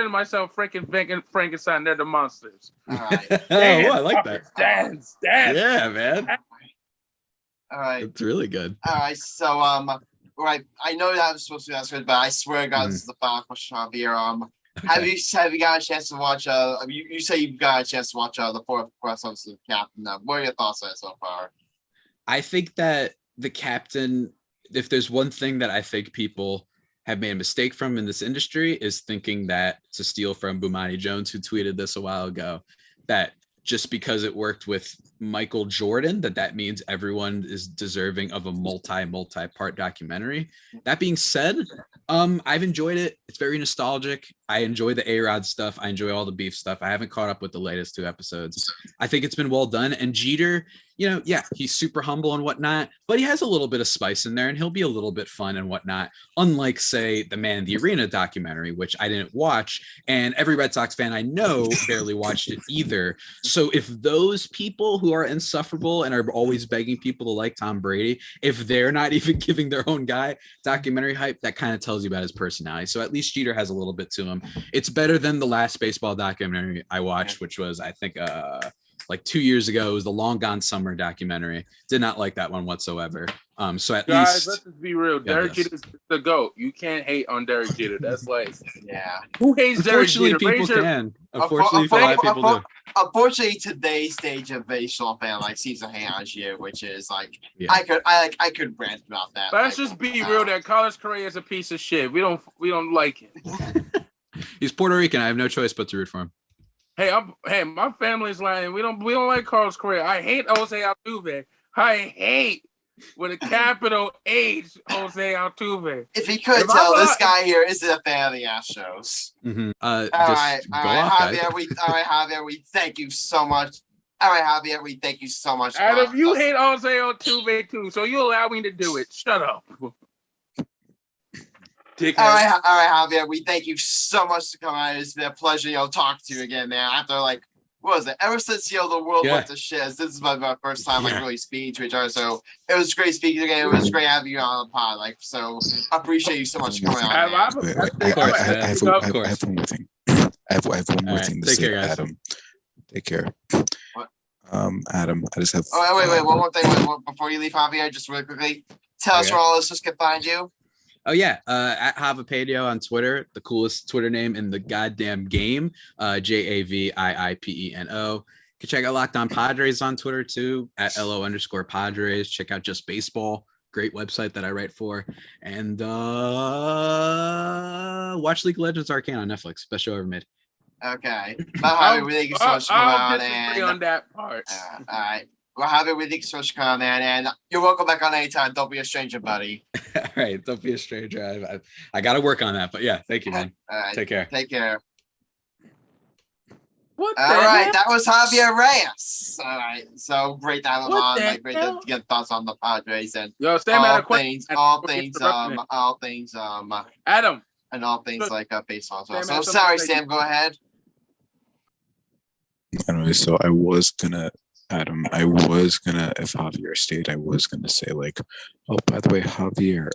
myself Frankenstein. They're the monsters. All right. I like that. Dance. Yeah, man. All right. It's really good. All right. So, right. I know that was supposed to be answered, but I swear to God, this is the final question, Javier. Have you got a chance to watch? You say you've got a chance to watch the fourth episode of Captain. What are your thoughts on it so far? I think that the Captain, if there's one thing that I think people have made a mistake from in this industry, is thinking that, to steal from Bomani Jones, who tweeted this a while ago, that just because it worked with Michael Jordan, that means everyone is deserving of a multi-part documentary. That being said, I've enjoyed it. It's very nostalgic. I enjoy the A-Rod stuff. I enjoy all the beef stuff. I haven't caught up with the latest 2 episodes. I think it's been well done. And Jeter, he's super humble and whatnot, but he has a little bit of spice in there and he'll be a little bit fun and whatnot. Unlike, say, the Man in the Arena documentary, which I didn't watch, and every Red Sox fan I know barely watched it either. So if those people who are insufferable and are always begging people to like Tom Brady, if they're not even giving their own guy documentary hype, that kind of tells you about his personality. So at least Jeter has a little bit to him. It's better than the last baseball documentary I watched, which was, I think, like 2 years ago. It was the Long Gone Summer documentary. Did not like that one whatsoever. So at least, let's just be real. Derek Jeter is the GOAT. You can't hate on Derek Jeter. That's like, yeah. Who hates Derek Jeter? People can. Unfortunately, a lot of people do. Unfortunately, today's stage of baseball fan sees a hang on you, which is like, yeah. I could rant about that. Let's just be real. That Carlos Correa is a piece of shit. We don't like it. He's Puerto Rican. I have no choice but to root for him. Hey, my family's lying. We don't like Carlos Correa. I hate Jose Altuve. I hate with a capital H, Jose Altuve. If you could tell, this guy here isn't a fan of the Astros. Mm-hmm. All right, Javier, we thank you so much. All right, Javier, we thank you so much. Adam, you hate Jose Altuve too, so you allow me to do it. Shut up. All right, Javier, we thank you so much for coming out. It's been a pleasure, talking to you again, man. After what was it? Ever since the world Yeah. went to shit, this is my first time really speaking to each other. So it was great speaking again. It was great having you on the pod. So I appreciate you so much for coming on. I have one more thing. I have one more thing to say to Adam. Take care. What? Adam, I just have. Oh, wait. One more thing before you leave, Javier. Just really quickly, tell us where all this just can find you. Oh yeah, at Javapedio on Twitter, the coolest Twitter name in the goddamn game. JAVIIPENO. You can check out Locked On Padres on Twitter too, at LO_Padres. Check out Just Baseball, great website that I write for, and watch League of Legends Arcane on Netflix. Best show ever made. Okay, Javier, we thank you so much for coming on. And on that part. All right. Well, Javier, we thank you so much for coming on, and you're welcome back on anytime. Don't be a stranger, buddy. All right, don't be a stranger. I got to work on that, but yeah, thank you, man. All right, take care. Take care. What all right, that was Javier Reyes. All right, so great to have him on. Like, great to get thoughts on the Padres and Sam, all things, Adam, and all things like baseball as well. So sorry, Sam. Go ahead. Anyway, so I was gonna, if Javier stayed, I was gonna say like, oh, by the way, Javier,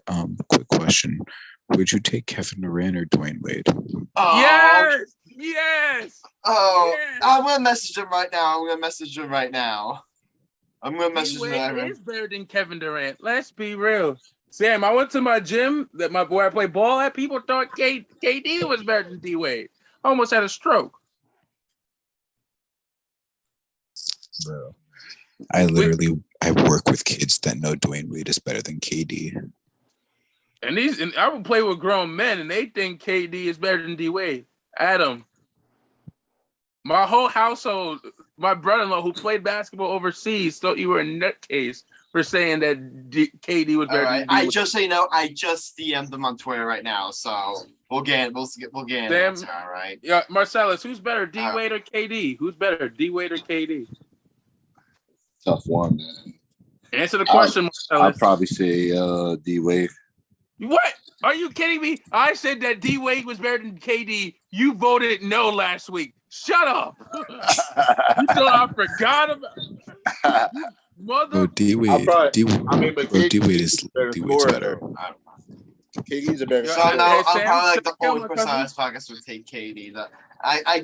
quick question. Would you take Kevin Durant or Dwayne Wade? Oh, yes. Oh, yes. I'm gonna message him right now. Wade is better than Kevin Durant. Let's be real. Sam, I went to my gym where I play ball at. People thought KD was better than D Wade. I almost had a stroke. Bro, I work with kids that know Dwayne Wade is better than KD. And I would play with grown men, and they think KD is better than D Wade. Adam, my whole household, my brother-in-law who played basketball overseas, thought you were a nutcase for saying that KD was better than D Wade. Just so you know, I just DM'd them on Twitter right now, so we'll get an answer. All right. Yeah, Marcellus, who's better, D Wade or KD? Who's better, D Wade or KD? Tough one, man. Answer the question, Marcellus. I'd probably say D Wade. What? Are you kidding me? I said that D Wade was better than KD. You voted no last week. Shut up. You thought I forgot about mother. D Wade. D Wade is better. KD's a better. So now I'm probably like the only person on this podcast would take KD. I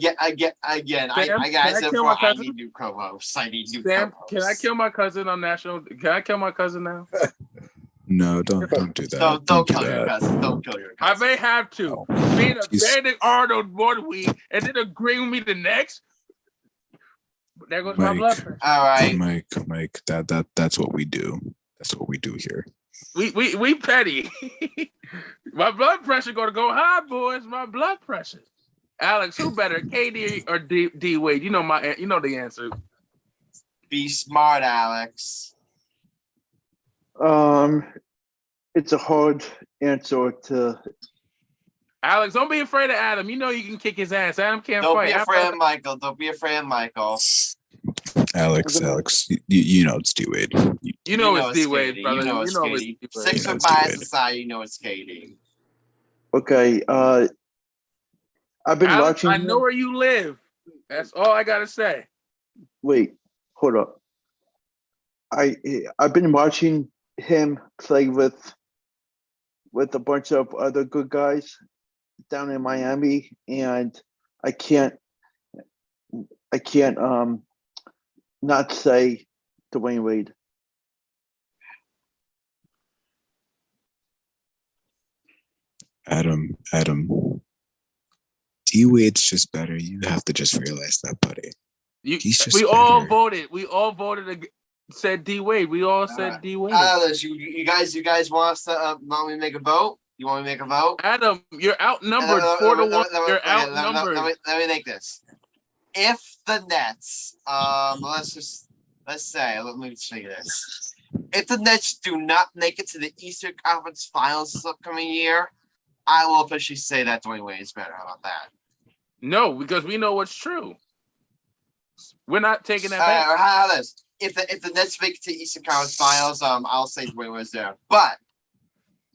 said before, I need new co-hosts. Sam, can I kill my cousin on national? Can I kill my cousin now? No, don't do that. Don't kill your cousin. Don't kill your cousin. I may have to. Being abandoned Arnold one week and then agreeing with me the next. There goes my blood pressure. All right, Mike. That's what we do. That's what we do here. We petty. My blood pressure gonna go high, boys. My blood pressure. Alex, who better, KD or D Wade? You know the answer. Be smart, Alex. It's a hard answer to. Alex, don't be afraid of Adam. You know you can kick his ass. Adam can't fight. Don't be afraid of Michael. Don't be afraid of Michael. Alex, you know it's D Wade. You know it's D Wade, brother. You know it's KD. 6 foot by society, you know it's KD. Okay, I've been Alex, watching. I know where you live. That's all I gotta say. Wait, hold up. I've been watching him play with a bunch of other good guys down in Miami, and I can't not say Dwayne Wade. Adam, D Wade's just better. You have to just realize that, buddy. We all voted. Said D Wade. We all said D Wade. Alice, you guys want us to want me to make a vote? You want me to make a vote? Adam, you're outnumbered 4-1. You're outnumbered. Let me make this. If the Nets, let me say this. If the Nets do not make it to the Eastern Conference Finals this upcoming year, I will officially say that Dwayne Wade is better. How about that? No, because we know what's true. We're not taking that back. How about this? If the Nets make it to Eastern Conference Finals, I'll say Dwayne Wade's there. But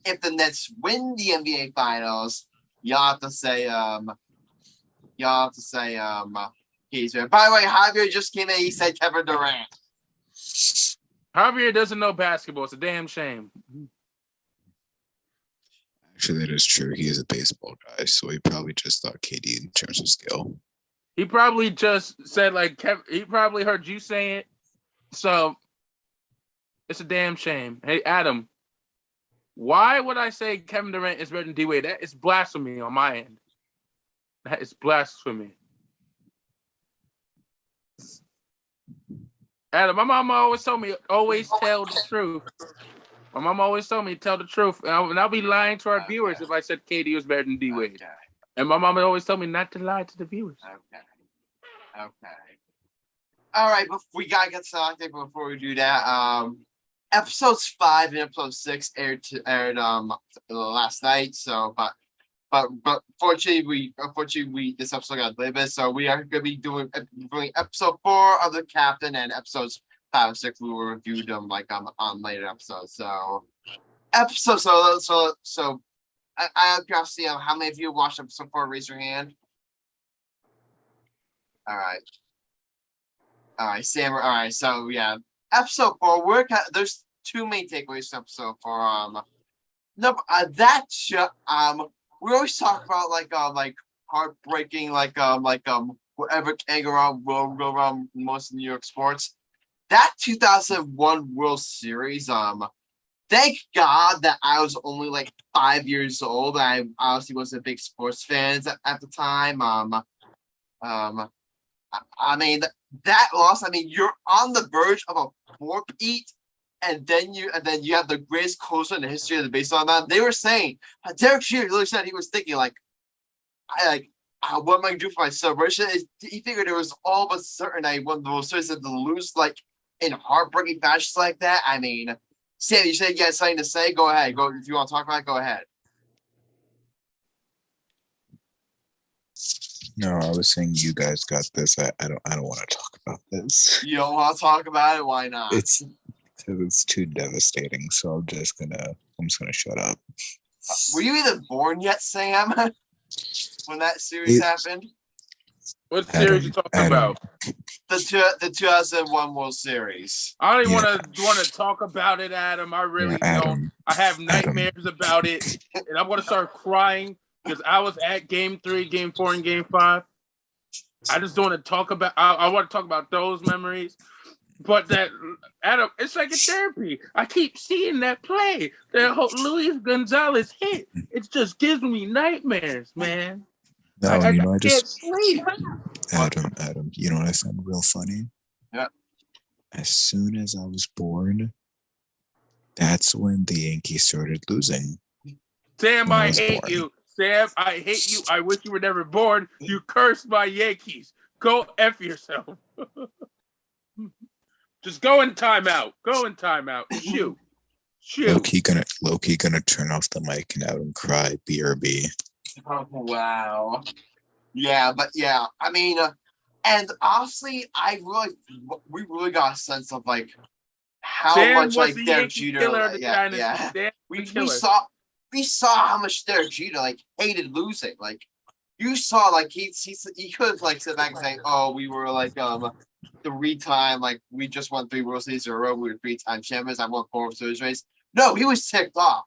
if the Nets win the NBA Finals, y'all have to say he Yankees fan. By the way, Javier just came in. He said Kevin Durant. Javier doesn't know basketball. It's a damn shame. Actually, that is true. He is a baseball guy, so he probably just thought KD in terms of skill. He probably just said like he probably heard you say it. So it's a damn shame. Hey, Adam, why would I say Kevin Durant is better than D-Wade? That is blasphemy on my end. That is blasphemy. Adam, my mama always told me, always tell the truth. My mom always told me, tell the truth. And I'll be lying to our viewers if I said KD was better than D-Wade. Okay. And my mom always told me not to lie to the viewers. Okay. All right, but we gotta get started before we do that. Episodes 5 and episode 6 aired last night. So, but fortunately we this episode got delayed. So we are gonna be doing episode 4 of the Captain and episodes 5 and 6. We will review them like on later episodes. So I have curiosity on how many of you watched episode 4. Raise your hand. All right, Sam. All right, so yeah, episode 4. There's 2 main takeaways from episode 4. We always talk about like heartbreaking, whatever can go around most of New York sports. That 2001 World Series, thank God that I was only like 5 years old. I obviously wasn't a big sports fan at the time. I mean that loss. I mean, you're on the verge of a 4-peat, and then you have the greatest closer in the history of the baseball mound. They were saying Derek Jeter really said he was thinking what am I gonna do for my celebration? He figured it was all but certain I won the World Series, and to lose in heartbreaking fashions like that. I mean, Sam, you said you had something to say. Go ahead. Go if you want to talk about it. Go ahead. No, I was saying you guys got this. I don't want to talk about this. You don't want to talk about it? Why not? It's too devastating. So I'm just gonna shut up. Were you even born yet, Sam? When that series happened? What series you talking about? The 2001 World Series. I don't even want to talk about it, Adam. I really don't. I have nightmares about it, and I'm going to start crying because I was at Game 3, Game 4, and Game 5. I just don't want to talk about. I want to talk about those memories. But that, Adam, it's like a therapy. I keep seeing that play. That whole Luis Gonzalez hit. It just gives me nightmares, man. No, I can't sleep. Adam, you know what I found real funny? Yeah. As soon as I was born, that's when the Yankees started losing. Sam, I hate you. Sam, I hate you. I wish you were never born. You cursed my Yankees. Go F yourself. Just go in timeout. Go in timeout. Shoot. Low-key gonna turn off the mic and out and cry. BRB. Oh, wow. Yeah, but yeah, I mean, and honestly, we really got a sense of how Sam much was Derek Jeter. We saw how much Derek Jeter hated losing. You saw he could have sit back and say, "Oh, we were 3-time we just won 3 World Series in a row. We were 3-time champions. I won 4 World Series." No, he was ticked off.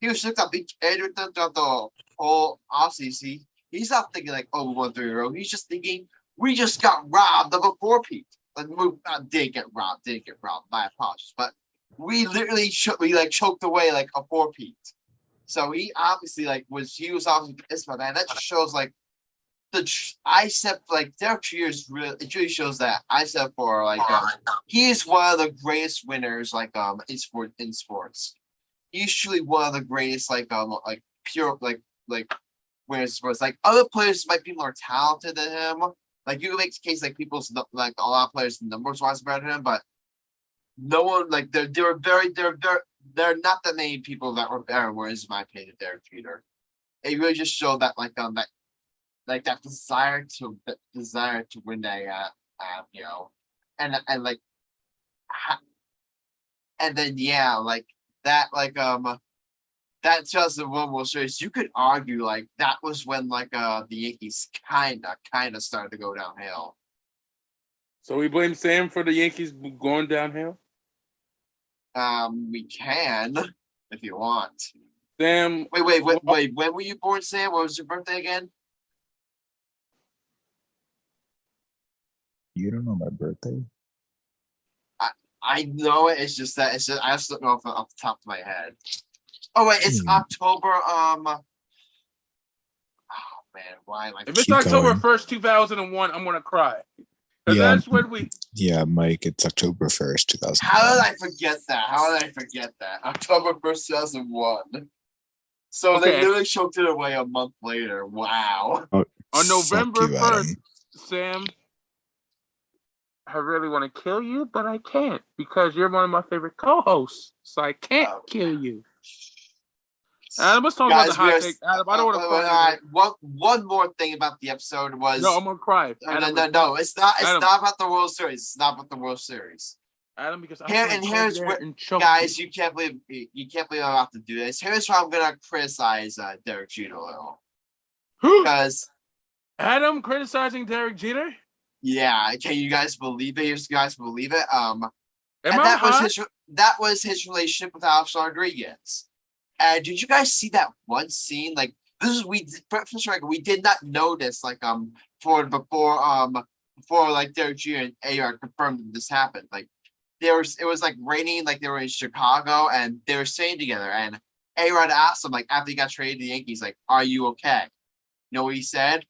He catered the whole offseason. He's not thinking oh, we won 3 in a row. He's just thinking we just got robbed of a 4-peat. Didn't get robbed. My apologies, but we literally choked away a 4-peat. So he obviously he was obviously pissed about that. And that just shows Derek Jeter it really shows that I said for he is one of the greatest winners in sports. He's truly one of the greatest pure winners in sports. Other players might be more talented than him. You can make the case people's a lot of players numbers wise better than him, but no one there are not that many people that were better. Whereas, in my opinion, Derek Jeter, it really just showed that that desire to win that and then that 2001 World Series, you could argue that was when the Yankees kind of started to go downhill. So we blame Sam for the Yankees going downhill? We can, if you want. Sam. Wait. When were you born, Sam? What was your birthday again? You don't know my birthday? I know it. It's just I just don't know off the top of my head. Oh wait, it's October. Oh man, why am I? If it's October 1st, 2001, I'm gonna cry. Yeah, that's when we. Yeah, Mike, it's October 1st, 2001. How did I forget that? October 1st, 2001. So they literally choked it away a month later. Wow. Oh, on November 1st, Adam. Sam. I really want to kill you, but I can't because you're one of my favorite co-hosts, so I can't kill you. Adam, let's talk about the hot take. Adam, I don't want to cry. One more thing about the episode was. No, I'm gonna cry. Adam, no, it's not. It's not about the World Series. It's not about the World Series. Adam, because here's what, guys, you can't believe I'm about to do this. Here's how I'm gonna criticize Derek Jeter a little. Because Adam criticizing Derek Jeter. Yeah, can you guys believe it? You guys believe it? That was his relationship with Alex Rodriguez. Did you guys see that one scene? Like we did not notice before like Derek Jeter and A.R. confirmed that this happened. Like it was like raining, like they were in Chicago and they were staying together. And A-Rod asked him, like, after he got traded to the Yankees, like, are you okay? You know what he said?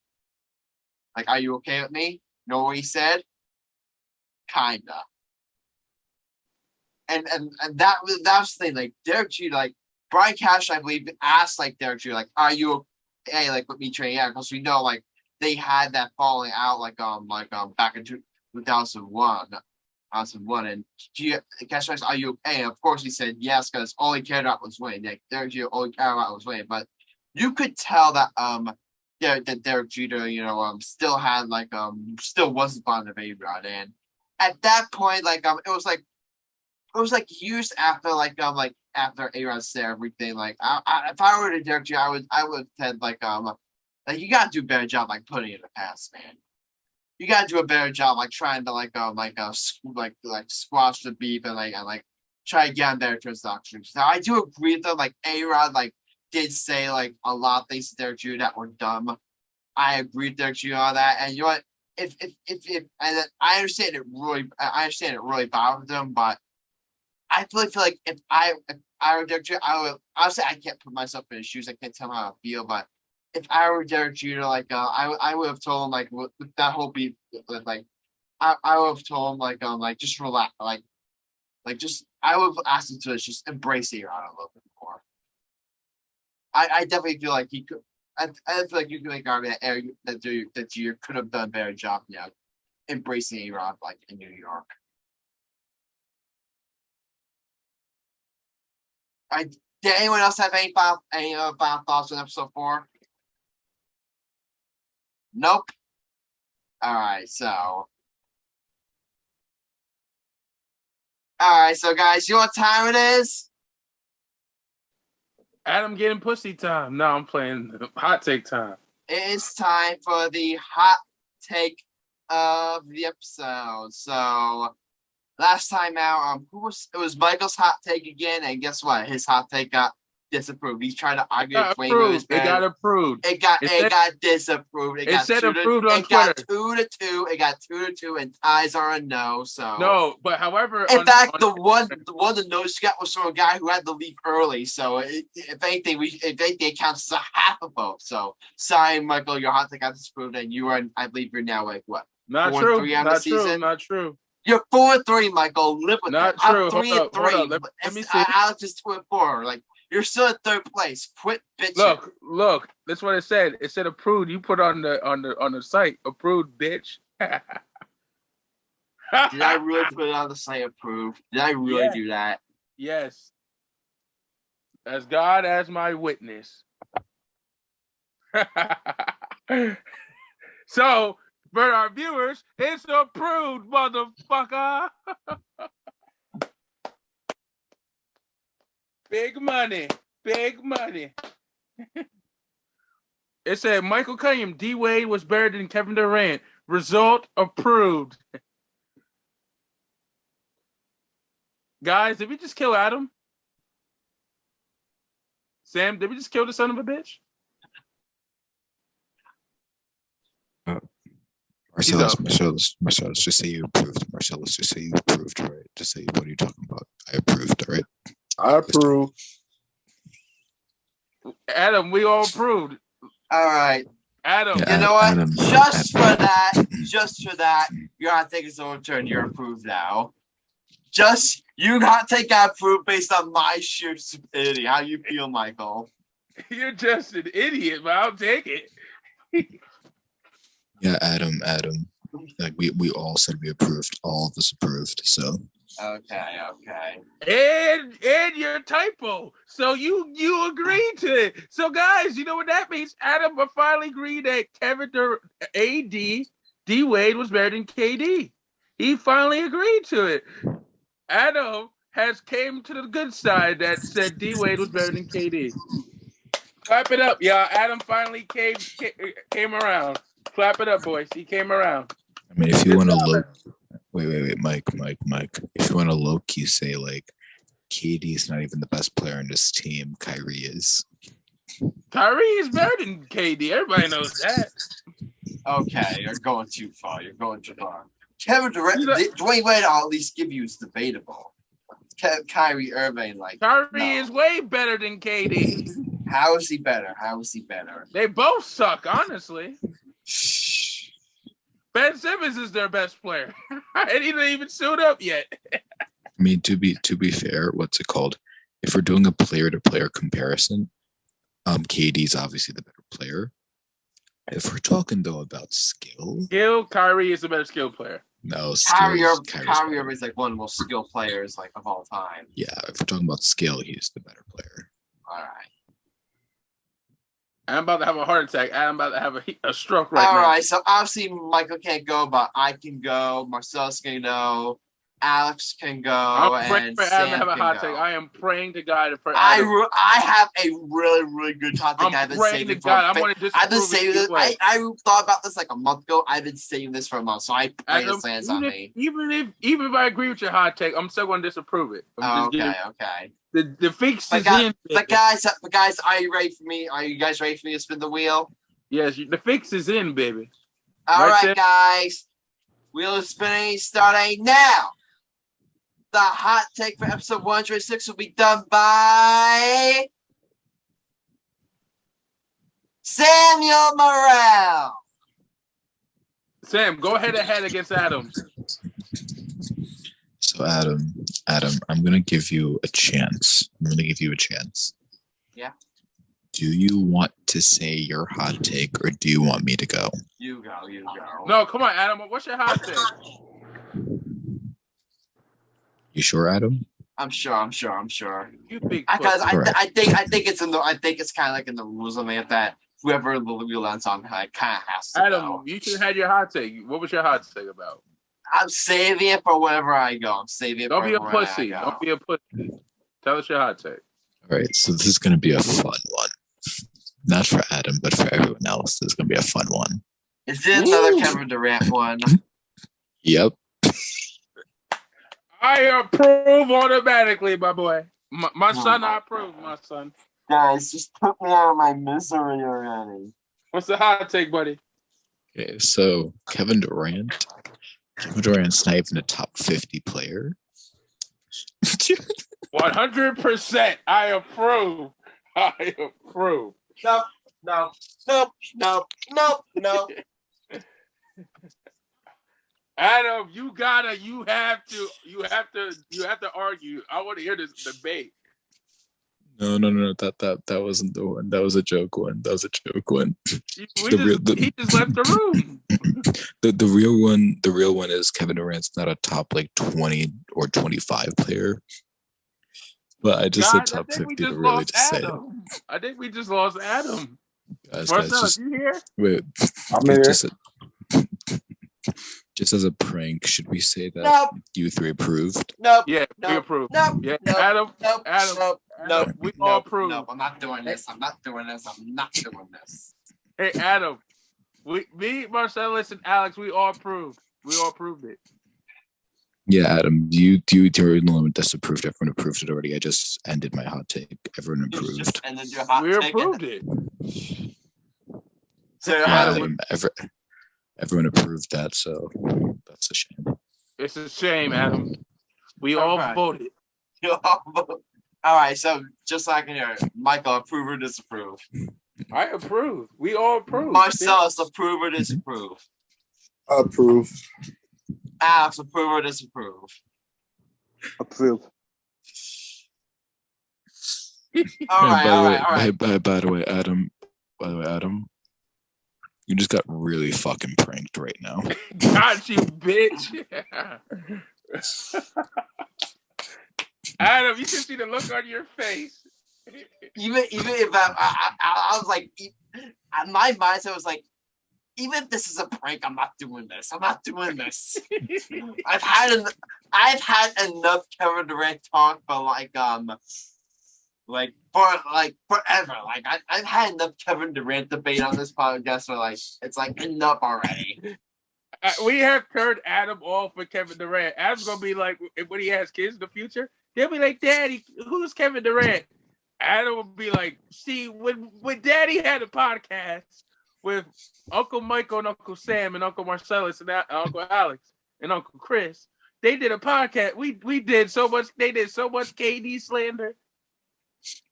Like, are you okay with me? You know what he said? Kinda. And that was the thing. Like Derek Jeter, like Brian Cash, I believe, asked like Derek Jeter, like, are you okay, like with me trading out? Because we know like they had that falling out back in 2001. And Cash asked, are you okay? And of course he said yes, because all he cared about was winning. Like Derek Jeter, all he cared about was winning. But you could tell that that Derek Jeter, still had still wasn't fond of A-Rod. And at that point, it was like years after after A-Rod said everything. Like if I were to Derek Jeter, I would have said you gotta do a better job putting it in the past, man. You gotta do a better job trying to squash the beef and try to get on better transactions. Now I do agree with them. Like A-Rod did say a lot of things to Derek Jeter that were dumb. I agree with Derek Jeter on that. And you know what? If and I understand it really bothered them, but I really feel like if I were Derek Jeter, I would obviously I can't put myself in his shoes. I can't tell him how I feel, but if I were Derek Jeter, I would have told him with that whole beef, I would have told him just relax, just I would have asked him to just embrace A-Rod a little bit more. I definitely feel like he could. I feel like you can make an argument that Jeter could have done a better job embracing A-Rod in New York. Did anyone else have any final thoughts on episode 4? Nope. All right, so guys, you know what time it is? Adam getting pussy time. No, I'm playing hot take time. It's time for the hot take of the episode. So last time out, it was Michael's hot take again, and guess what? His hot take got disapproved. He's trying to argue it got approved. It got disapproved. It said approved on Twitter. It got 2-2. It got 2-2, and ties are a no. So no, but however, in fact, the one the notice got was from a guy who had to leave early. So if anything, it counts as a half a vote. So sorry, Michael, your hot take got disapproved, and you are, I believe, you're now what? Not true. Not true. You're 4-3, Michael. Live with not that. True. I'm 3-3. Let me see. Alex is 2-4. You're still in third place. Quit bitching. Look. That's what it said. It said approved. You put on the site approved, bitch. Did I really put it on the site approved? Did I really do that? Yes. As God as my witness. So for our viewers, it's approved, motherfucker. Big money. It said Michael Cunningham, D-Wade was better than Kevin Durant. Result approved. Guys, did we just kill Adam? Sam, did we just kill the son of a bitch? Marcellus, just say you approved. Marcellus, just say you approved, right? Just say, what are you talking about? I approved, all right? I approve. Adam, we all approved. All right. Adam, Yeah, You know what? Adam, just for that, your hot take is overturned. You're approved now. You hot take got approved based on my sheer stupidity. How you feel, Michael? you're just an idiot, but I'll take it. Yeah, Adam. Like we all said we approved. All of us approved. So Okay. And your typo. So you agreed to it. So guys, you know what that means? Adam finally agreed that Kevin Durant, D Wade was better than KD. He finally agreed to it. Adam has came to the good side that said D Wade was better than KD. Clap it up, y'all. Adam finally came around. Clap it up, boys. He came around. I mean, if you want to wait, Mike. If you want to low key say like KD is not even the best player in this team, Kyrie is. Kyrie is better than KD. Everybody knows that. Okay, you're going too far. Kevin Durant, Dwayne Wade, I'll at least give you is debatable. Kyrie Irving, Kyrie is way better than KD. How is he better? They both suck, honestly. Ben Simmons is their best player, and he didn't even suit up yet. I mean, to be fair, what's it called? If we're doing a player-to-player comparison, KD's obviously the better player. If we're talking though about skill, Kyrie is the better skill player. No, Kyrie Irving is like one of the most skilled players of all time. Yeah, if we're talking about skill, he's the better player. All right. I'm about to have a heart attack. I'm about to have a stroke right now. All right, so obviously Michael can't go, but I can go. Marcellus can go. Alex can go. I'm praying and for Adam Sam to have a hot take. I am praying to God for Adam. I have a really good hot take. I'm praying to God. I'm going to I've been saving this. I thought about this like a month ago. I've been saving this for a month, so I pray this lands on me. Even if I agree with your hot take, I'm still going to disapprove it. Okay. The fix is in. The guys, are you ready for me? Are you guys ready for me to spin the wheel? Yes, the fix is in, baby. All right, guys. Wheel is spinning, starting now. The hot take for episode 106 will be done by Samuel Morell. Sam, go ahead against Adam. So Adam, I'm gonna give you a chance. Yeah. Do you want to say your hot take, or do you want me to go? You go. No, come on, Adam. What's your hot take? You sure, Adam? I'm sure. You big because I think it's in the kind of like in the rules of it that whoever the wheel lands on kind of has to Adam, go. you should have had your hot take. What was your hot take about? I'm saving it for whenever I go. Don't be a pussy. Don't be a pussy. Tell us your hot take. All right, so this is going to be a fun one. Not for Adam, but for everyone else. This is going to be a fun one. Is it another Kevin Durant one? Yep. I approve automatically, my boy. My son, I approve, my son. Guys, just put me out of my misery already. What's the hot take, buddy? Okay, so Kevin Durant's not even a top 50 player. 100%. I approve. Nope. Adam, you have to argue. I want to hear this debate. No. That wasn't the one. That was a joke one. He just left the room. The real one is Kevin Durant's not a top 20 or 25 player. But I just said top 50 to really just say it. I think we just lost Adam. Guys, Marcellus, you here? Wait, I'm here. Just as a prank, should we say that you three approved? Nope. Yeah, we approve. Nope. Yeah, Nope. Adam. Nope. We all approve. Nope. I'm not doing this. Hey, Adam. Me, Marcellus, and Alex, we all approved. We all approved it. Yeah, Adam, you were the one who disapproved. Everyone approved it already. I just ended my hot take. Everyone approved. We approved it. So Yeah, Adam, everyone approved that, so that's a shame. It's a shame, Adam. We all Okay. voted. All right, so just so I can hear it, Michael, approve or disapprove? I approve. We all approve. Marcellus, approve or disapprove? Approve. Alex, approve or disapprove? Approve. All right. By the way, Adam, you just got really fucking pranked right now. Got you, bitch. Adam, you should see the look on your face. Even if I was like, my mindset was like, even if this is a prank, I'm not doing this. I've had enough Kevin Durant talk for forever. Like I've had enough Kevin Durant debate on this podcast, so like it's like enough already. We have turned Adam off for Kevin Durant. Adam's gonna be like, when he has kids in the future, they'll be like, "Daddy, who's Kevin Durant?" Adam will be like, "See, when Daddy had a podcast with Uncle Michael and Uncle Sam and Uncle Marcellus and Uncle Alex and Uncle Chris, they did a podcast. We did so much. They did so much KD slander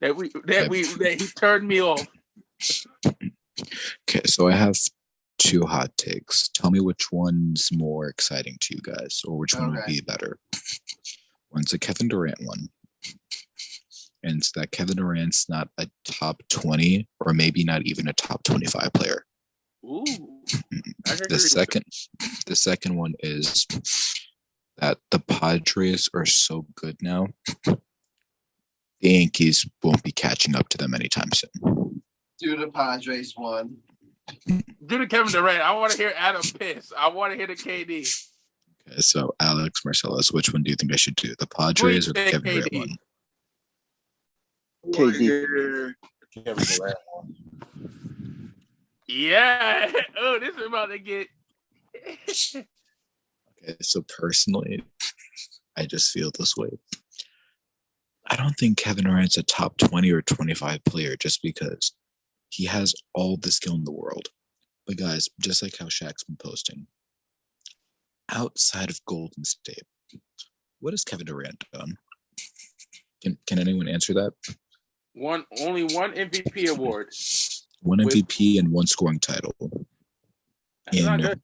that he turned me off." Okay, so I have 2 hot takes. Tell me which one's more exciting to you guys, or which one would be better. One's a Kevin Durant one, and it's that Kevin Durant's not a top 20 or maybe not even a top 25 player. Ooh. The second one is that the Padres are so good now, the Yankees won't be catching up to them anytime soon. Do the Padres one. Do the Kevin Durant. I want to hear Adam piss. I want to hear the KD. Okay, so Alex, Marcellus, which one do you think I should do? The Padres or the Kevin Durant one? KD. Kevin Durant one. Yeah. Oh, this is about to get. Okay, so personally, I just feel this way. I don't think Kevin Durant's a top 20 or 25 player just because he has all the skill in the world. But guys, just like how Shaq's been posting, outside of Golden State, what has Kevin Durant done? Can anyone answer that? Only one MVP award. One MVP and one scoring title. That's not good.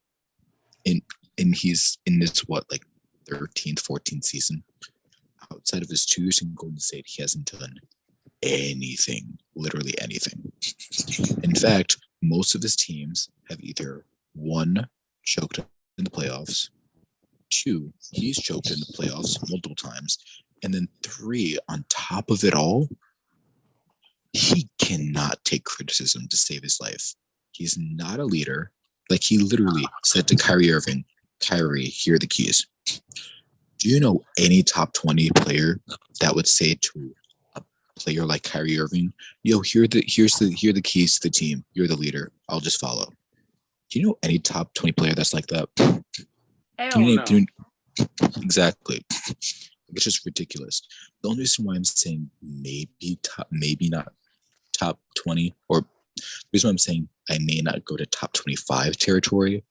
And he's in this 13th, 14th season. Outside of his 2 years in Golden State, he hasn't done anything, literally anything. In fact, most of his teams have either 1, choked in the playoffs, 2, he's choked in the playoffs multiple times, and then 3, on top of it all, he cannot take criticism to save his life. He's not a leader. Like, he literally said to Kyrie Irving, "Kyrie, here are the keys." Do you know any top 20 player that would say to a player like Kyrie Irving, "Yo, here are the keys to the team. You're the leader. I'll just follow"? Do you know any top 20 player that's like that? Hell no. Exactly. It's just ridiculous. The only reason why I'm saying maybe not top 20, or the reason why I'm saying I may not go to top 25 territory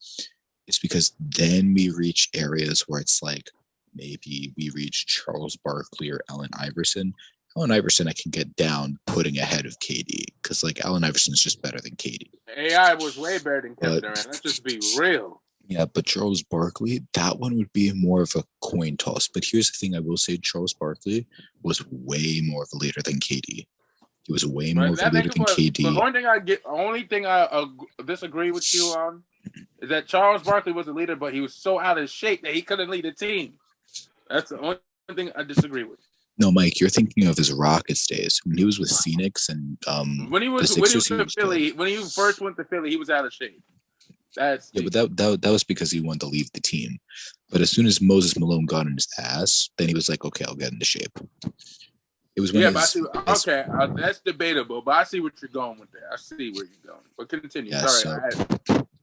is because then we reach areas where it's like, maybe we reach Charles Barkley or Allen Iverson. Allen Iverson I can get down putting ahead of KD because Allen Iverson is just better than KD. AI was way better than Kevin Durant. Let's just be real. Yeah, but Charles Barkley, that one would be more of a coin toss. But here's the thing I will say, Charles Barkley was way more of a leader than KD. He was way more of a leader than KD. The only thing I disagree with you on is that Charles Barkley was a leader, but he was so out of shape that he couldn't lead a team. That's the only thing I disagree with. No, Mike, you're thinking of his Rockets days when he was with Phoenix and when he was in Philly. When he first went to Philly, he was out of shape. But that was because he wanted to leave the team. But as soon as Moses Malone got in his ass, then he was like, "Okay, I'll get into shape." It was when that's debatable, but I see what you're going with there. I see where you're going. But continue. Yeah, Sorry.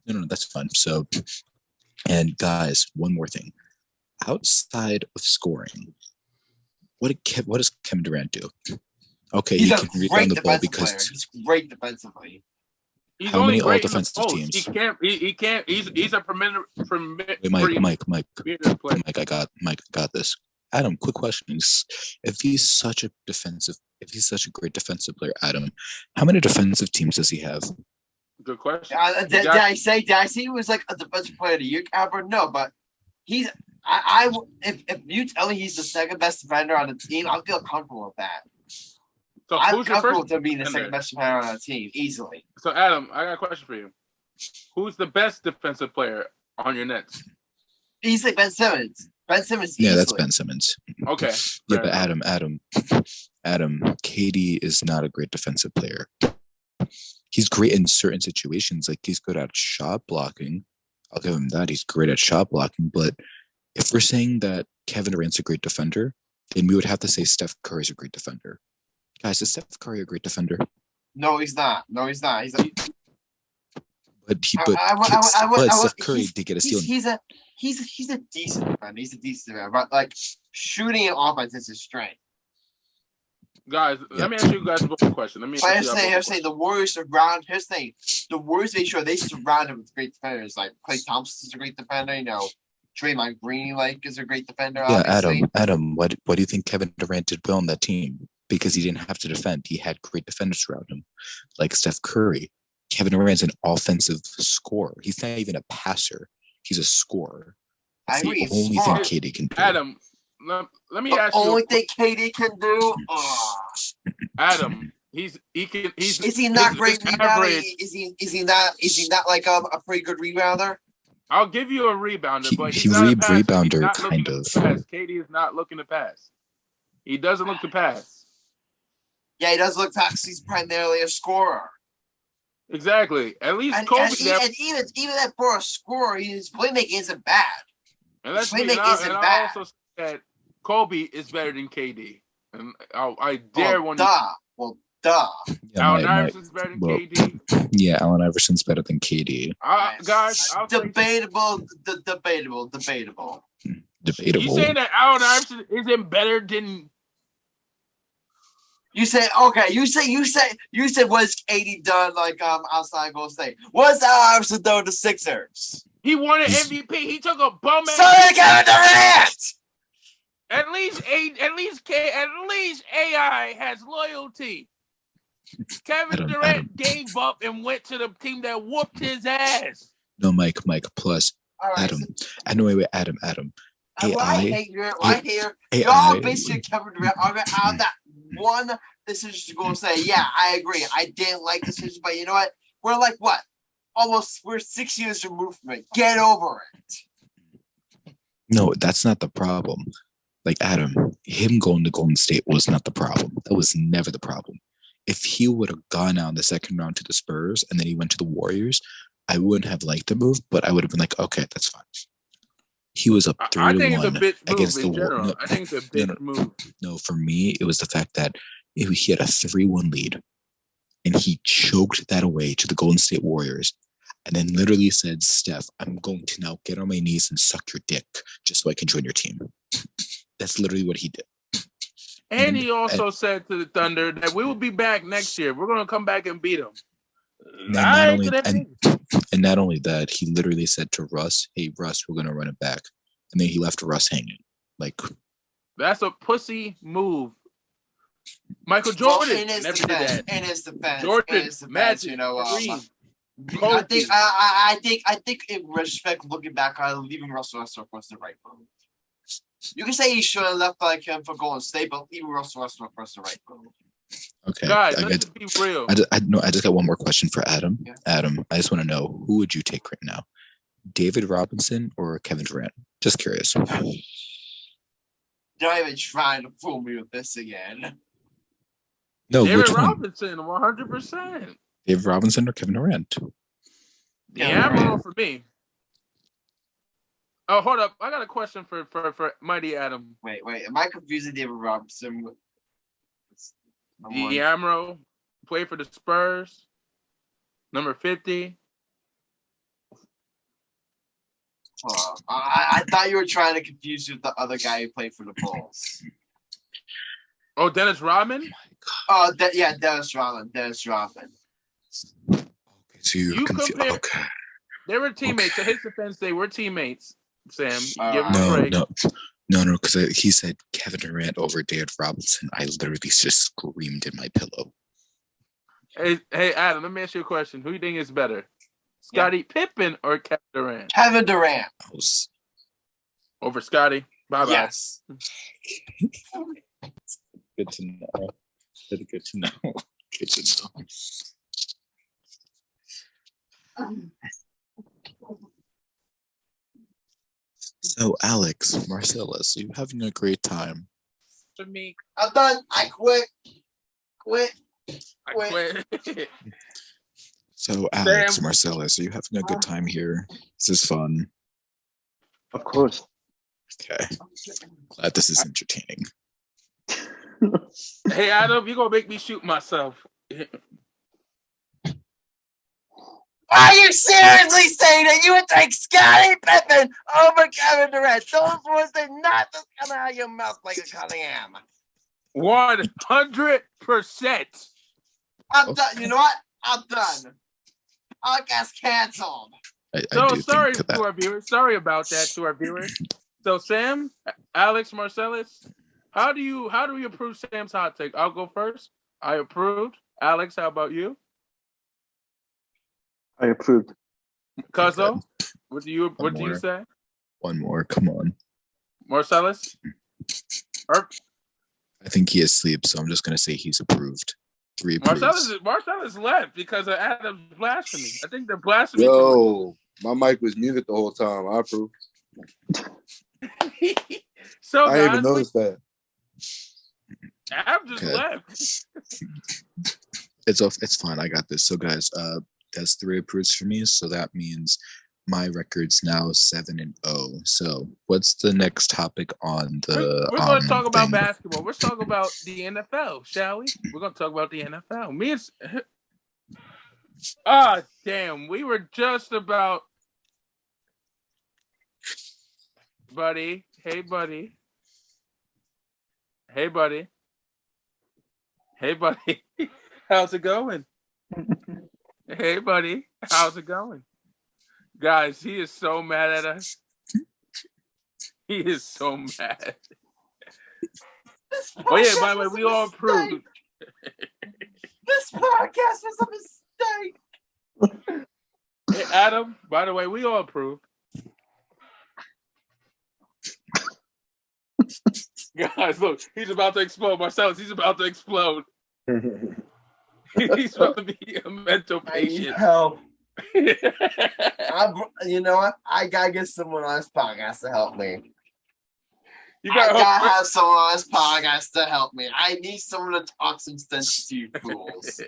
No, that's fine. So, and guys, one more thing. outside of scoring, what does Kevin Durant do? Okay, He's he a can great rebound the ball defensive player. because He's great defensively. He's how only many great in the all-defensive post. teams? He can't. He's a perimeter Mike, player. I got this. Adam, quick question: if he's such a great defensive player, Adam, how many defensive teams does he have? Good question. Did I say he was like a defensive player of the year, Albert? No, but he's. If you tell me he's the second best defender on the team, I'll feel comfortable with that. So I'm who's your comfortable first with him being the defender? second best defender on the team easily. So Adam, I got a question for you. Who's the best defensive player on your Nets? Easily Ben Simmons. Ben Simmons. Yeah, easily. that's Ben Simmons. Okay. Yeah, but Adam, KD is not a great defensive player. He's great in certain situations, like he's good at shot blocking. I'll give him that. He's great at shot blocking, but if we're saying that Kevin Durant's a great defender, then we would have to say Steph Curry's a great defender. Guys, is Steph Curry a great defender? No, he's not. He's Steph Curry did get a steal. He's a decent defender. He's a decent defender, but like shooting and offense is his strength. Guys, let me ask you guys a question. I'm saying the Warriors surround his thing. The Warriors make sure they surround him with great defenders. Like Klay Thompson's a great defender. Draymond Green is a great defender. Yeah, obviously. Adam, what do you think Kevin Durant did well on that team? Because he didn't have to defend. He had great defenders around him, like Steph Curry. Kevin Durant's an offensive scorer. He's not even a passer. He's a scorer. That's the only thing KD can do. Adam, let me ask you. The only thing KD can do. Adam, is he not great rebounder? Is he not like a pretty good rebounder? I'll give you a rebounder, but he's not a rebounder, kind of. KD is not looking to pass. He doesn't look to pass. Yeah, he does look to pass. He's primarily a scorer. Exactly. At least Kobe. And even that for a scorer, his playmaking isn't bad. And I also said that Kobe is better than KD. And I dare one. Duh. Yeah, Allen Iverson's better than KD. Yeah, Allen Iverson's better than KD. Guys, debatable. You saying that Allen Iverson isn't better than? You say okay. You said what's KD done outside Golden State? What's Allen Iverson done to the Sixers? He won an MVP. He took a bum ass. So did Kevin Durant. At least AI has loyalty. Kevin Durant gave up and went to the team that whooped his ass. No, Mike. Plus, right, Adam. Adam. I hate you all basically Kevin Durant on that one decision to go and say, yeah, I agree. I didn't like the decision, but you know what? We're 6 years removed from it. Get over it. No, that's not the problem. Like Adam, him going to Golden State was not the problem. That was never the problem. If he would have gone out in the second round to the Spurs and then he went to the Warriors, I wouldn't have liked the move, but I would have been like, okay, that's fine. He was up 3-1 against the Warriors. I think it's a big move. No, for me, it was the fact that he had a 3-1 lead and he choked that away to the Golden State Warriors and then literally said, Steph, I'm going to now get on my knees and suck your dick just so I can join your team. That's literally what he did. And he also said to the Thunder that we will be back next year. We're going to come back and beat them. And not only that, he literally said to Russ, hey, Russ, we're going to run it back. And then he left Russ hanging. That's a pussy move. Michael Jordan never did that. In his defense. Jordan, Magic, I think in respect, looking back, leaving Russell Westbrook was the right move. You can say he should have left like him for Golden State, but even Russell Westbrook was the right move. Okay, guys, let's be real. I just got one more question for Adam. Yeah. Adam, I just want to know, who would you take right now, David Robinson or Kevin Durant? Just curious. Don't even try to fool me with this again. No, David which Robinson, 100%. David Robinson or Kevin Durant? Yeah, for me. Oh, hold up. I got a question for Mighty Adam. Wait. Am I confusing David Robinson with Diamro played for the Spurs. Number 50. I thought you were trying to confuse you with the other guy who played for the Bulls. Oh, Dennis Rodman? Oh, Dennis Rodman. Dennis Rodman. Okay, so You confused. compare- Okay. They were teammates. Okay. To his defense, they were teammates, Sam. All Give him a right. break. No, because he said Kevin Durant over David Robinson. I literally just screamed in my pillow. Hey, Adam, let me ask you a question. Who do you think is better? Scottie Pippen or Kevin Durant? Kevin Durant. Over Scottie? Bye-bye. Yes. Good to know. Good to know. Good to know. So, Alex, Marcellus, are you having a great time? For me, I'm done. I quit. I quit. So, Alex, Sam. Marcellus, are you having a good time here? This is fun. Of course. Okay. Glad this is entertaining. Hey, Adam, you're going to make me shoot myself. Are you seriously saying that you would take Scottie Pippen over Kevin Durant? Those words did not just come out of your mouth like a Cunningham. 100%. I'm done. You know what? I'm done. Podcast canceled. So sorry to our viewers. Sorry about that to our viewers. So Sam, Alex, Marcellus, how do you approve Sam's hot take? I'll go first. I approved. Alex, how about you? I approved. Cuzzo, what do you say? One more. Come on. Marcellus? I think he is asleep, so I'm just going to say he's approved. 3 approves. Marcellus left because of Adam's blasphemy. I think the blasphemy. Yo, my mic was muted the whole time. I approve. So I didn't even notice that. Adam just left. It's fine. I got this. So, guys, that's 3 approves for me. So that means my record's now 7-0. So, what's the next topic on the? We're going to talk about basketball. We're talking about the NFL, shall we? We're going to talk about the NFL. Damn! We were just about, buddy. Hey, buddy. Hey, buddy. Hey, buddy. How's it going? Hey, buddy. How's it going? Guys, he is so mad at us. He is so mad. Oh, yeah, by the way, we all approved. This podcast was a mistake. Hey, Adam, by the way, we all approved. Guys, look, he's about to explode. Marcellus, he's about to explode. He's about to be a mental patient. Help. You know what? I gotta get someone on this podcast to help me. I gotta have someone on this podcast to help me. I need someone to talk some sense to you fools.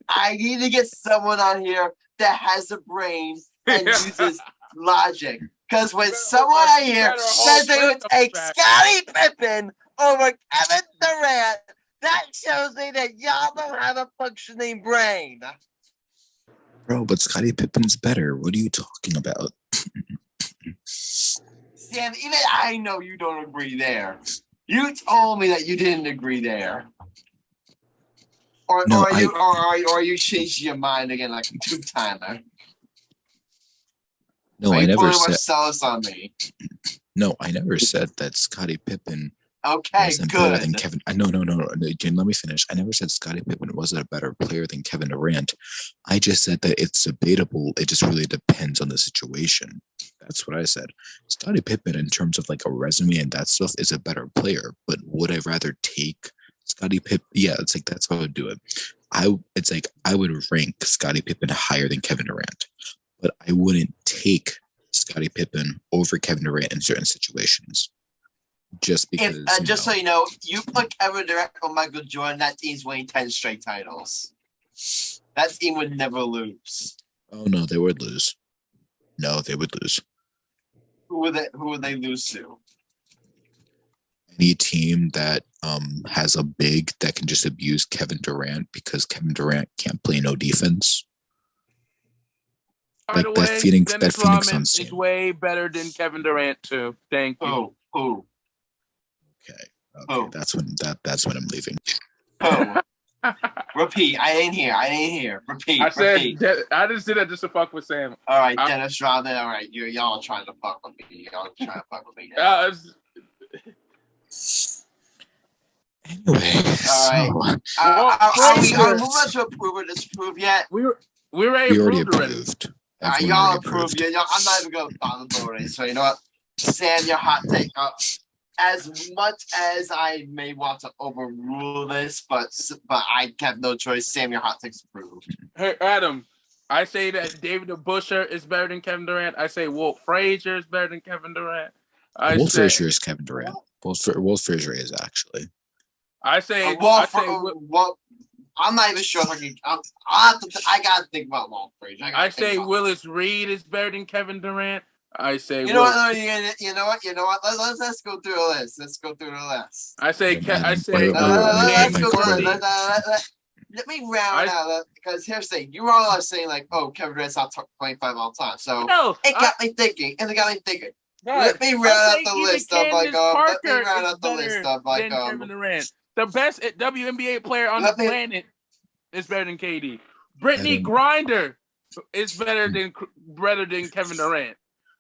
I need to get someone on here that has a brain and uses logic. Because when someone on here says they would take Scottie Pippen over Kevin Durant, that shows me that y'all don't have a functioning brain. Bro, but Scottie Pippen's better. What are you talking about? Sam, even I know you don't agree there. You told me that you didn't agree there. Or you changed your mind again like a two-timer. No, I never said. Marcellus on me. No, I never said that Scottie Pippen. Okay, wasn't good. Better than Kevin. No. Let me finish. I never said Scottie Pippen wasn't a better player than Kevin Durant. I just said that it's debatable. It just really depends on the situation. That's what I said. Scottie Pippen, in terms of like a resume and that stuff, is a better player. But would I rather take Scottie Pippen? Yeah, it's like that's how I would do it. I would rank Scottie Pippen higher than Kevin Durant, but I wouldn't take Scottie Pippen over Kevin Durant in certain situations. Just because. So you know, you put Kevin Durant or Michael Jordan, that team's winning 10 straight titles. That team would never lose. Oh no, they would lose. No, they would lose. Who would they lose to? Any team that has a big that can just abuse Kevin Durant because Kevin Durant can't play no defense. By the way, Dennis Rodman is way better than Kevin Durant too. Thank you. Oh. Okay. That's when I'm leaving. Oh. Repeat. I ain't here. Repeat. I just did that just to fuck with Sam. All right, Dennis Rodman. All right, y'all are trying to fuck with me. Now. Anyway, all right. Are we moving to approve or disapprove yet? We already approved. Y'all approved. I'm not even going to bother voting. So you know what, Sam, your hot take. As much as I may want to overrule this, but I have no choice. Sam, your hot take's approved. Hey, Adam, I say that David Busher is better than Kevin Durant. I say Walt Frazier is better than Kevin Durant. Walt Frazier is Kevin Durant. Walt Frazier is actually. I say. I'm not even sure if I gotta think about Walt Frazier. I say Willis Reed is better than Kevin Durant. I say. You know what? Let's go through the list. Let's go through the list. I say. Let's go through it. Let me round out because here's the thing. You all are saying like, oh, Kevin Durant's not 25 all the time. So it got me thinking. Let me round out the list of Kevin Durant. The best WNBA player on the planet is better than KD. Brittany Griner is better than Kevin Durant.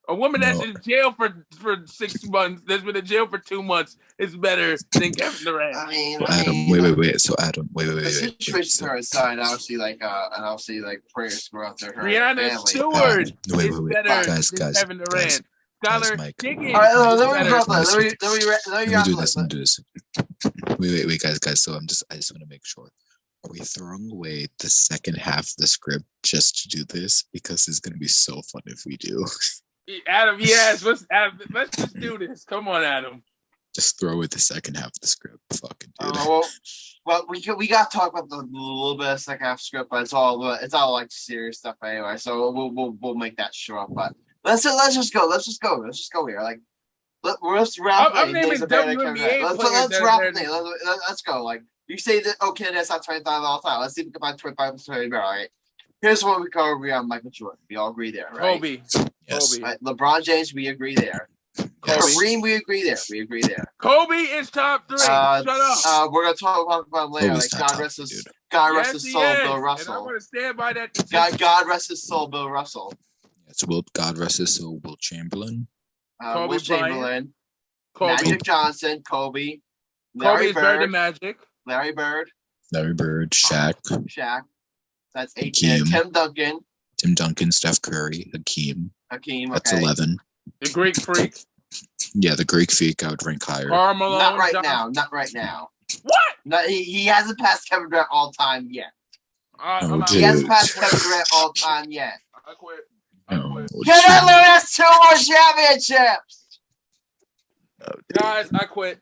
A woman that's in jail for 6 months, that's been in jail for 2 months, is better than Kevin Durant. Wait. So Adam, wait. The situation her aside, obviously, prayers go out there. Brianna Stewart is better than Kevin Durant. Skylar Diggins. All right, let me do this. Wait, guys. So I just want to make sure. Are we throwing away the second half of the script just to do this? Because it's going to be so fun if we do. Adam, yes. Let's just do this. Come on, Adam. Just throw away the second half of the script. Fucking dude. Well, we got to talk about the little bit of second half script, but it's all like serious stuff anyway. So we'll make that short. But let's just go here. Like let's wrap. I'm naming WNBA players. Let's go. Like you say that. Okay, that's not 25 all the time. Let's see if we can find 25 to 30. All right. Here's what we cover. We on Michael Jordan. We all agree there, right? Kobe. Yes. Right. LeBron James. We agree there. Yes. Kareem. We agree there. Kobe is top 3. Shut up. We're gonna talk about him later. Kobe's like God rest his soul, Bill Russell. And I'm gonna stand by that. God rest his soul, Bill Russell. Yes, God rest his soul, Will Chamberlain. Kobe Will Chamberlain. Kobe. Magic Johnson. Kobe. Kobe's better than Magic. Larry Bird. Shaq. That's 8. Tim Duncan. Steph Curry. Hakeem. Okay. That's 11. The Greek Freak. Yeah, the Greek Freak I would rank higher. Carmelo Not right now. What? No, he hasn't passed Kevin Durant all time yet. He hasn't passed Kevin Durant all time yet. I quit. Kevin Durant has 2 more championships. Guys, I quit.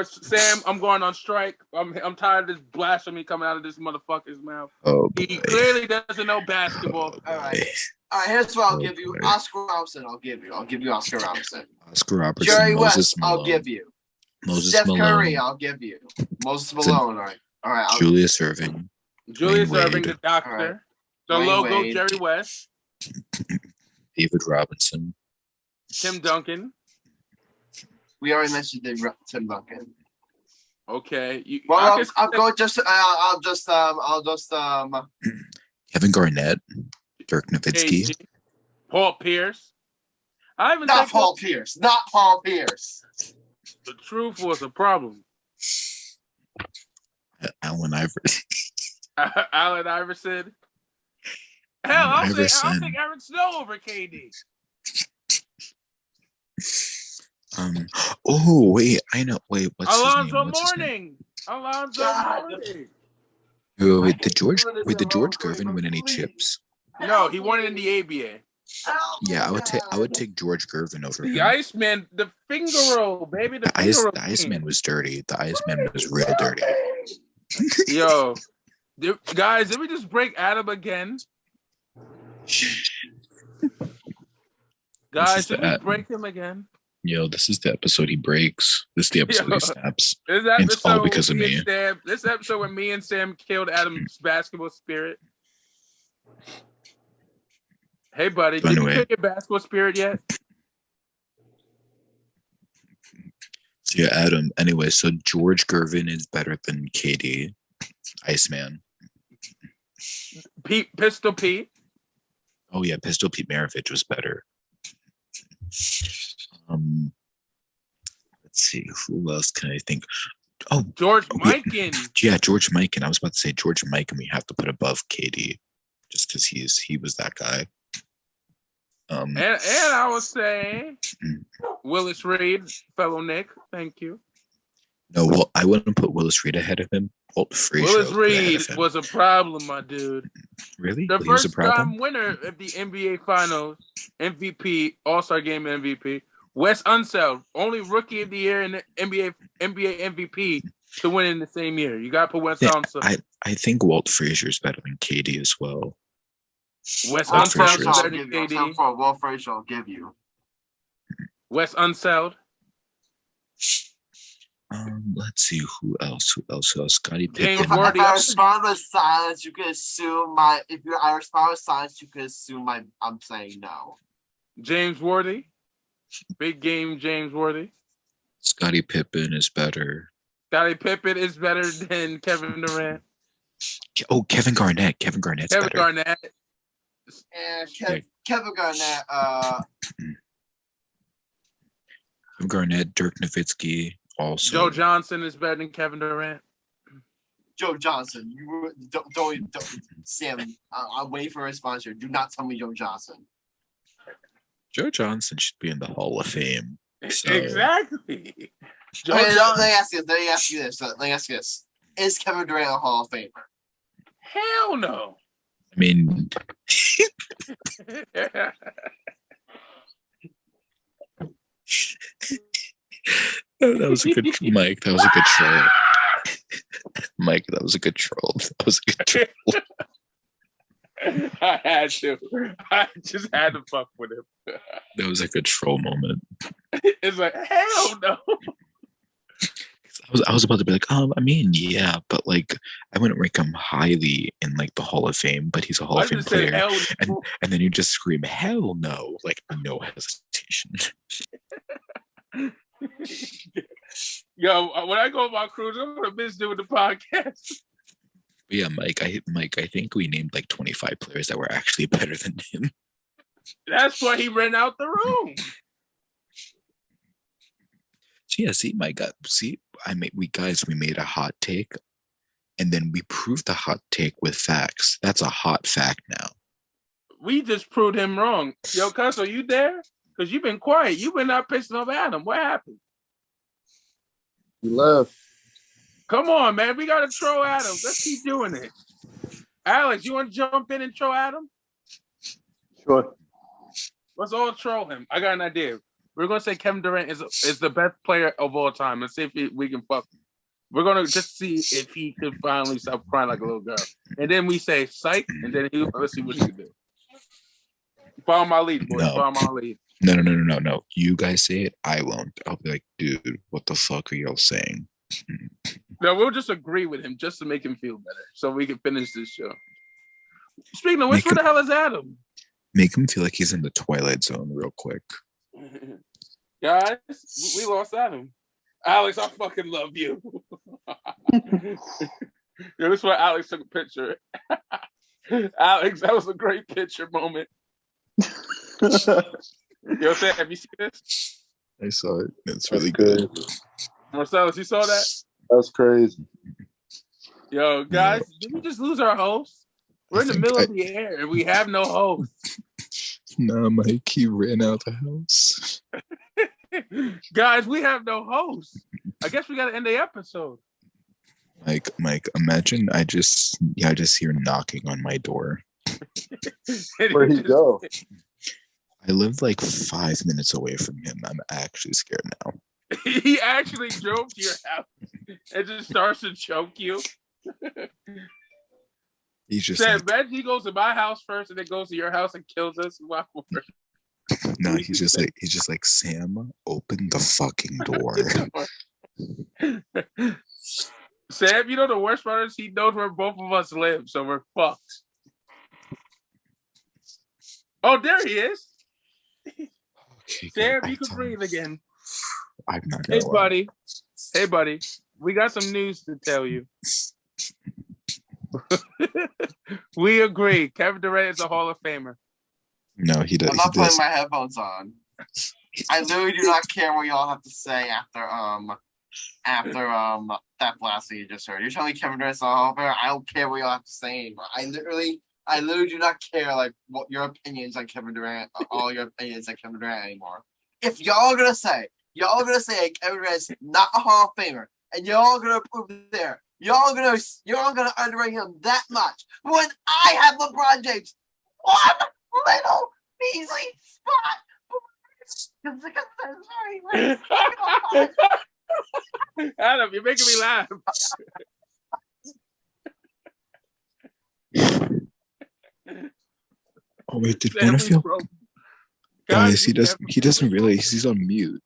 Sam, I'm going on strike. I'm tired of this blasphemy coming out of this motherfucker's mouth. He clearly doesn't know basketball. All right. Here's what I'll give you. Oscar Robertson, I'll give you Oscar Robertson. Jerry West, I'll give you. Steph Curry, I'll give you. Moses Malone, all right. Julius Erving. The doctor. Right. The Wayne logo, Wade. Jerry West. David Robinson. Tim Duncan. We already mentioned Tim Duncan. Okay. I'll just Kevin Garnett. Dirk Nowitzki. Paul Pierce. Not Paul Pierce. The truth was a problem. Allen Iverson. Allen Iverson. Hell, I'll take Aaron Snow over KD. Oh wait, I know. Wait, what's Alonzo his name? Mourning. Wait, did George Gervin win any chips? No, he won it in the ABA. Yeah, I would take George Gervin over the him. Iceman, the finger roll, baby. The Iceman was dirty. The Iceman was real dirty. Yo, guys, did we just break Adam again? Guys, did we break him again? Yo, this is the episode he breaks. This is the episode he snaps. It's all because of me. This episode when me and Sam killed Adam's basketball spirit. Hey, buddy, So did anyway. you pick your basketball spirit yet? So yeah, Adam. Anyway, so George Gervin is better than KD, Iceman. Pistol Pete. Oh yeah, Pistol Pete Maravich was better. Let's see, who else can I think? Oh, George Mikan. Yeah, George Mikan. I was about to say George Mikan. We have to put above KD, just because he was that guy. And I was saying Willis Reed, fellow Nick. Thank you. No, well, I wouldn't put Willis Reed ahead of him. Walt Frazier. Willis Reed was a problem, my dude. Really? The first time winner of the NBA Finals, MVP, All-Star Game MVP, Wes Unseld, only Rookie of the Year in the NBA MVP to win in the same year. You got to put Wes Unseld. I think Walt Frazier is better than KD as well. Wes Unseld is better than KD. Walt Frazier, I'll give you. Wes Unseld. Let's see who else. Scottie James Pippen. Worthy. If I respond with silence, you can assume my. I respond with silence, you can assume my. I'm saying no. James Worthy. Big game, James Worthy. Scottie Pippen is better. Scottie Pippen is better than Kevin Durant. Oh, Kevin Garnett. Kevin Garnett's better. Garnett. And Kevin Garnett. Kevin Garnett, Dirk Nowitzki. Also, Joe Johnson is better than Kevin Durant. Joe Johnson, you don't Sam. I'm waiting for a response here. Do not tell me Joe Johnson. Joe Johnson should be in the Hall of Fame. So. Exactly. Let me ask you this. Is Kevin Durant a Hall of Famer? Hell no. I mean, that was a good Mike. That was a good troll. Mike, that was a good troll. That was a good troll. I had to. I just had to fuck with him. That was a good troll moment. It's like, hell no. I was about to be like, I mean, yeah, but like, I wouldn't rank him highly in like the Hall of Fame, but he's a Hall of Fame player. No. And then you just scream, hell no, like no hesitation. Yo, when I go on my cruise, I'm gonna miss doing the podcast. Yeah, Mike, I think we named like 25 players that were actually better than him. That's why he ran out the room. So yeah, see, we made a hot take, and then we proved the hot take with facts. That's a hot fact now. We just proved him wrong. Yo, Cuz, are you there? Because you've been quiet. You've been not pissing off Adam. What happened? He left. Come on, man. We got to troll Adam. Let's keep doing it. Alex, you want to jump in and troll Adam? Sure. Let's all troll him. I got an idea. We're going to say Kevin Durant is the best player of all time. Let's see if we can fuck him. We're going to just see if he could finally stop crying like a little girl. And then we say, psych, and then let's see what he can do. Follow my lead, boys. No. Follow my lead. No. You guys say it. I won't. I'll be like, dude, what the fuck are y'all saying? No, we'll just agree with him just to make him feel better so we can finish this show. Speaking of which, where the hell is Adam? Make him feel like he's in the Twilight Zone real quick. Guys, we lost Adam. Alex, I fucking love you. Yo, this is why Alex took a picture. Alex, that was a great picture moment. Yo, Sam, have you seen this? I saw it. It's really good. Marcellus, you saw that? That's crazy. Yo, guys, did we just lose our host? We're in the middle of the air and we have no host. Nah, Mike, he ran out the house. Guys, we have no host. I guess we got to end the episode. Mike, imagine I just hear knocking on my door. Where'd he go? I live like 5 minutes away from him. I'm actually scared now. He actually drove to your house and just starts to choke you. He's just Sam, imagine he goes to my house first and then goes to your house and kills us. No, he's just like Sam, open the fucking door. Sam, you know the worst part is he knows where both of us live, so we're fucked. Oh, there he is. Okay, Sam, good. you can breathe again. I'm not Hey, gonna lie. buddy. Hey, buddy. We got some news to tell you. We agree. Kevin Durant is a Hall of Famer. No, he does. I'm not putting my headphones on. I literally do not care what y'all have to say after that blast that you just heard. You're telling me Kevin Durant's a Hall of Famer? I don't care what y'all have to say anymore. I literally do not care like what your opinions on Kevin Durant, all your opinions on Kevin Durant anymore. If y'all are gonna say Kevin Durant's not a Hall of Famer, and y'all are gonna prove it there, y'all gonna underrate him that much when I have LeBron James one little measly spot. Adam, you're making me laugh. Oh wait, did one of you guys? He doesn't realize he's on mute.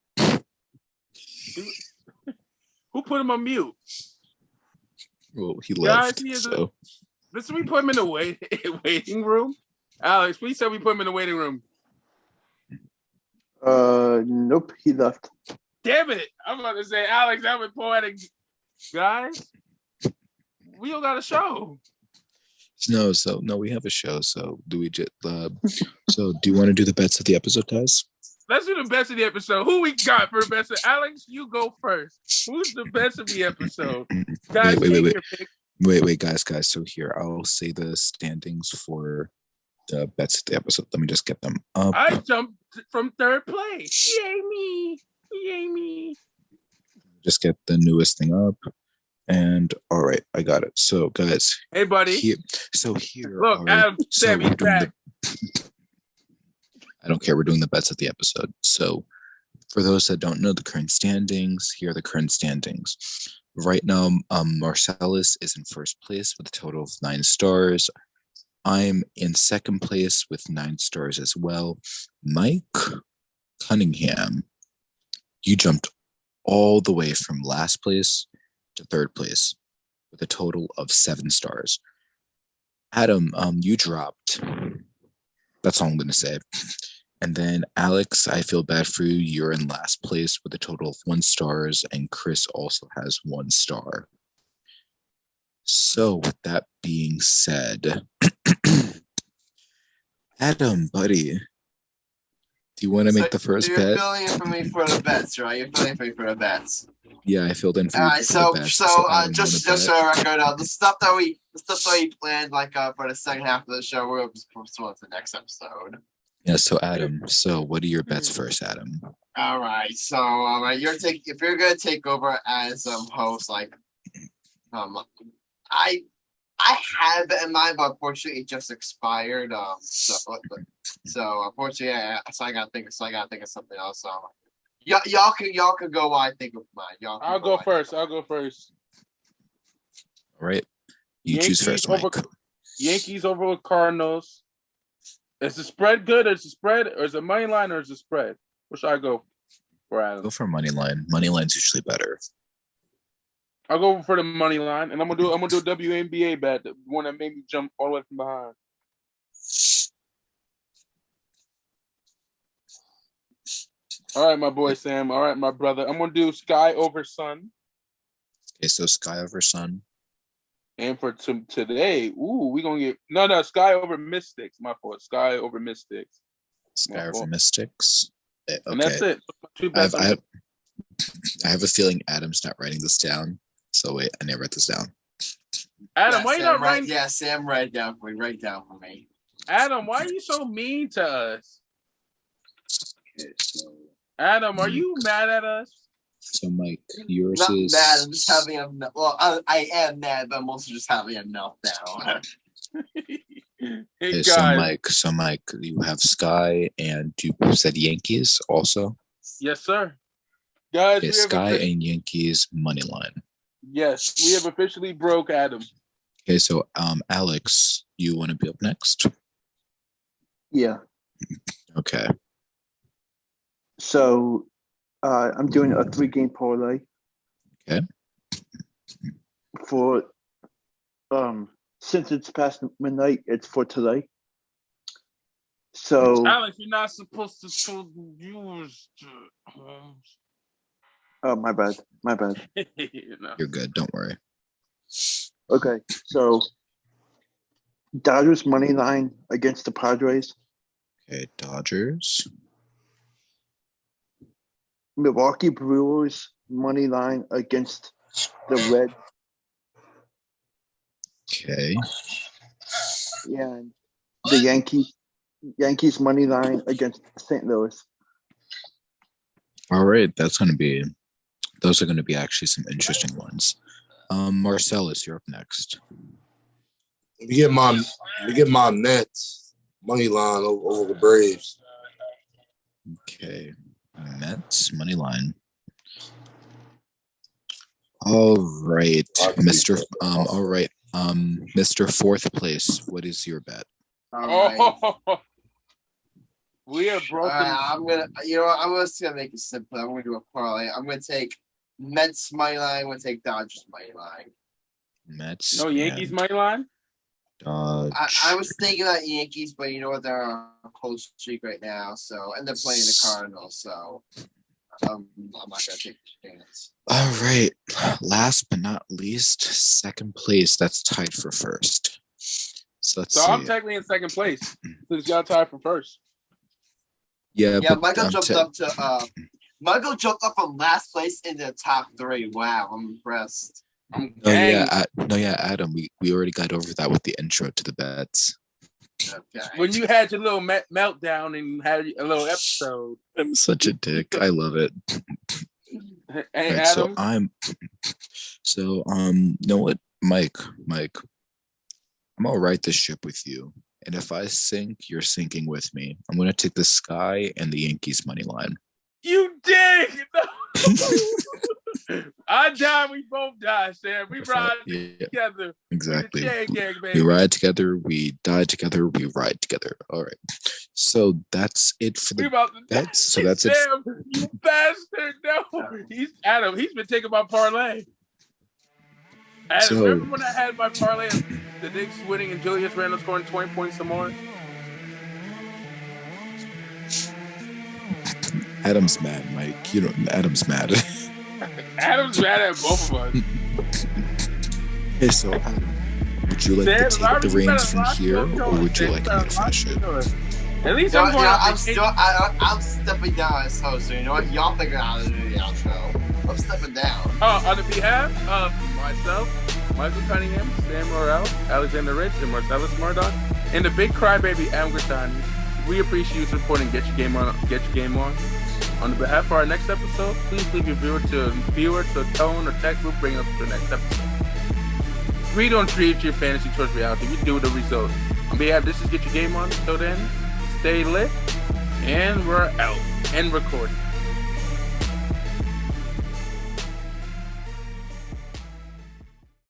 Who put him on mute? Well, he left. Guys, So listen, we put him in the waiting room. Alex, we said we put him in the waiting room. Nope, he left. Damn it! I'm about to say, Alex, that was poetic. Guys, we don't got a show. No, we have a show. So do we just? So do you want to do the bets of the episode, guys? Let's do the best of the episode. Who we got for the best? Alex, you go first. Who's the best of the episode? Guys, wait, guys. So here, I'll say the standings for the bets of the episode. Let me just get them up. I jumped from third place. Yay me. Just get the newest thing up. And all right, I got it. So guys. Hey, buddy. Here. Look, Adam, Sam, he's back. I don't care. We're doing the bets of the episode. So for those that don't know the current standings, here are the current standings. Right now, Marcellus is in first place with a total of 9 stars. I'm in second place with 9 stars as well. Mike Cunningham, you jumped all the way from last place to third place with a total of 7 stars. Adam, you dropped. That's all I'm going to say. And then Alex, I feel bad for you. You're in last place with a total of 1 star, and Chris also has 1 star. So with that being said, Adam, buddy, do you want to make the first bet? You're filling in for me for the bets, right? You're filling in for me for the bets. Yeah, I filled in for you. All right, just for the record, the stuff that we planned for the second half of the show, we're supposed to go to the next episode. Yeah. So Adam, what are your bets first, Adam? All right. So if you're gonna take over as host, I had it in mind, but unfortunately it just expired. So unfortunately, I gotta think of something else. Y'all can go while I think of mine. I'll go first. All right. You choose first, Mike. Yankees over with Cardinals. Is the spread good? Is the spread, or is it money line, or is it spread? What should I go for, Adam? Go for money line. Money line's usually better. I'll go for the money line, and I'm gonna do a WNBA bet, the one that made me jump all the way from behind. All right, my boy Sam. All right, my brother. I'm gonna do Sky over Sun. Okay, so Sky over Sun. And for today, we gonna get no Sky over Mystics. My fault. Sky over Mystics. Sky over Mystics. Okay. And that's it. I have a feeling Adam's not writing this down. So wait, I need to write this down. Adam, why you not writing? Yeah, Sam, write it down for me. Write it down for me. Adam, why are you so mean to us? Adam, are you mad at us? So Mike, yours not is mad. I'm just having a I am mad, but I'm also just having a meltdown. Hey, so Mike, you have Sky, and you said Yankees also. Yes, sir. Guys, okay, Sky and Yankees money line. Yes, we have officially broke Adam. Okay, so Alex, you want to be up next? Yeah. Okay. So I'm doing a 3-game parlay. Okay. For since it's past midnight, it's for today. So, Alex, you're not supposed to tell the viewers. oh, my bad. No. You're good. Don't worry. Okay, so Dodgers money line against the Padres. Okay, Dodgers. Milwaukee Brewers money line against the Reds. Okay. And the Yankees money line against St. Louis. All right, those are going to be actually some interesting ones. Marcellus, you're up next. We get my Mets money line over the Braves. Okay, Mets money line. All right, Mr. Mr. Fourth Place. What is your bet? All right. We are broken. I'm just gonna make it simple. I'm gonna do a parlay. I'm gonna take Mets money line. I'm gonna take Dodgers money line. Mets. No Yankees money line. Dodge. I was thinking about Yankees, but you know what? They're on a close streak right now, so and they're playing the Cardinals, so I'm not gonna take the chance. All right. Last but not least, second place. That's tied for first. So let's see. I'm technically in second place since y'all tied for first. Yeah, Yeah, but Michael jumped up from last place into the top 3. Wow, I'm impressed. Adam, we already got over that with the intro to the bets. Okay. When you had your little meltdown and had a little episode. I'm such a dick. I love it. Hey, Right, Adam. You know what, Mike, I'm gonna ride this ship with you. And if I sink, you're sinking with me. I'm gonna take the Sky and the Yankees money line. You dig? No. I die, we both die, Sam. We ride together. Exactly. Gang, baby. We ride together, we die together, we ride together. All right. So that's it for the bets. So that's it. Sam, you bastard. No. He's been taking my parlay. Adam, remember when I had my parlay of the Knicks winning and Julius Randle scoring 20 points or more? Adam's mad, Mike. Adam's mad. Adam's mad at both of us. Hey, so Adam, would you like to take the reins from here, or would you like me to finish it? At least I'm stepping down as host, so you know what? Y'all figure out how to do the outro. I'm stepping down. On the behalf of myself, Michael Cunningham, Sam Morell, Alexander Rich, and Marcellus Murdock, and the big crybaby Grassani, we appreciate you supporting Get Your Game On. On the behalf of our next episode, please leave your viewer to tone or text. We'll bring us to the next episode. We don't treat your fantasy towards reality. We do the result. On behalf of this is Get Your Game On. Until then, stay lit, and we're out and recording.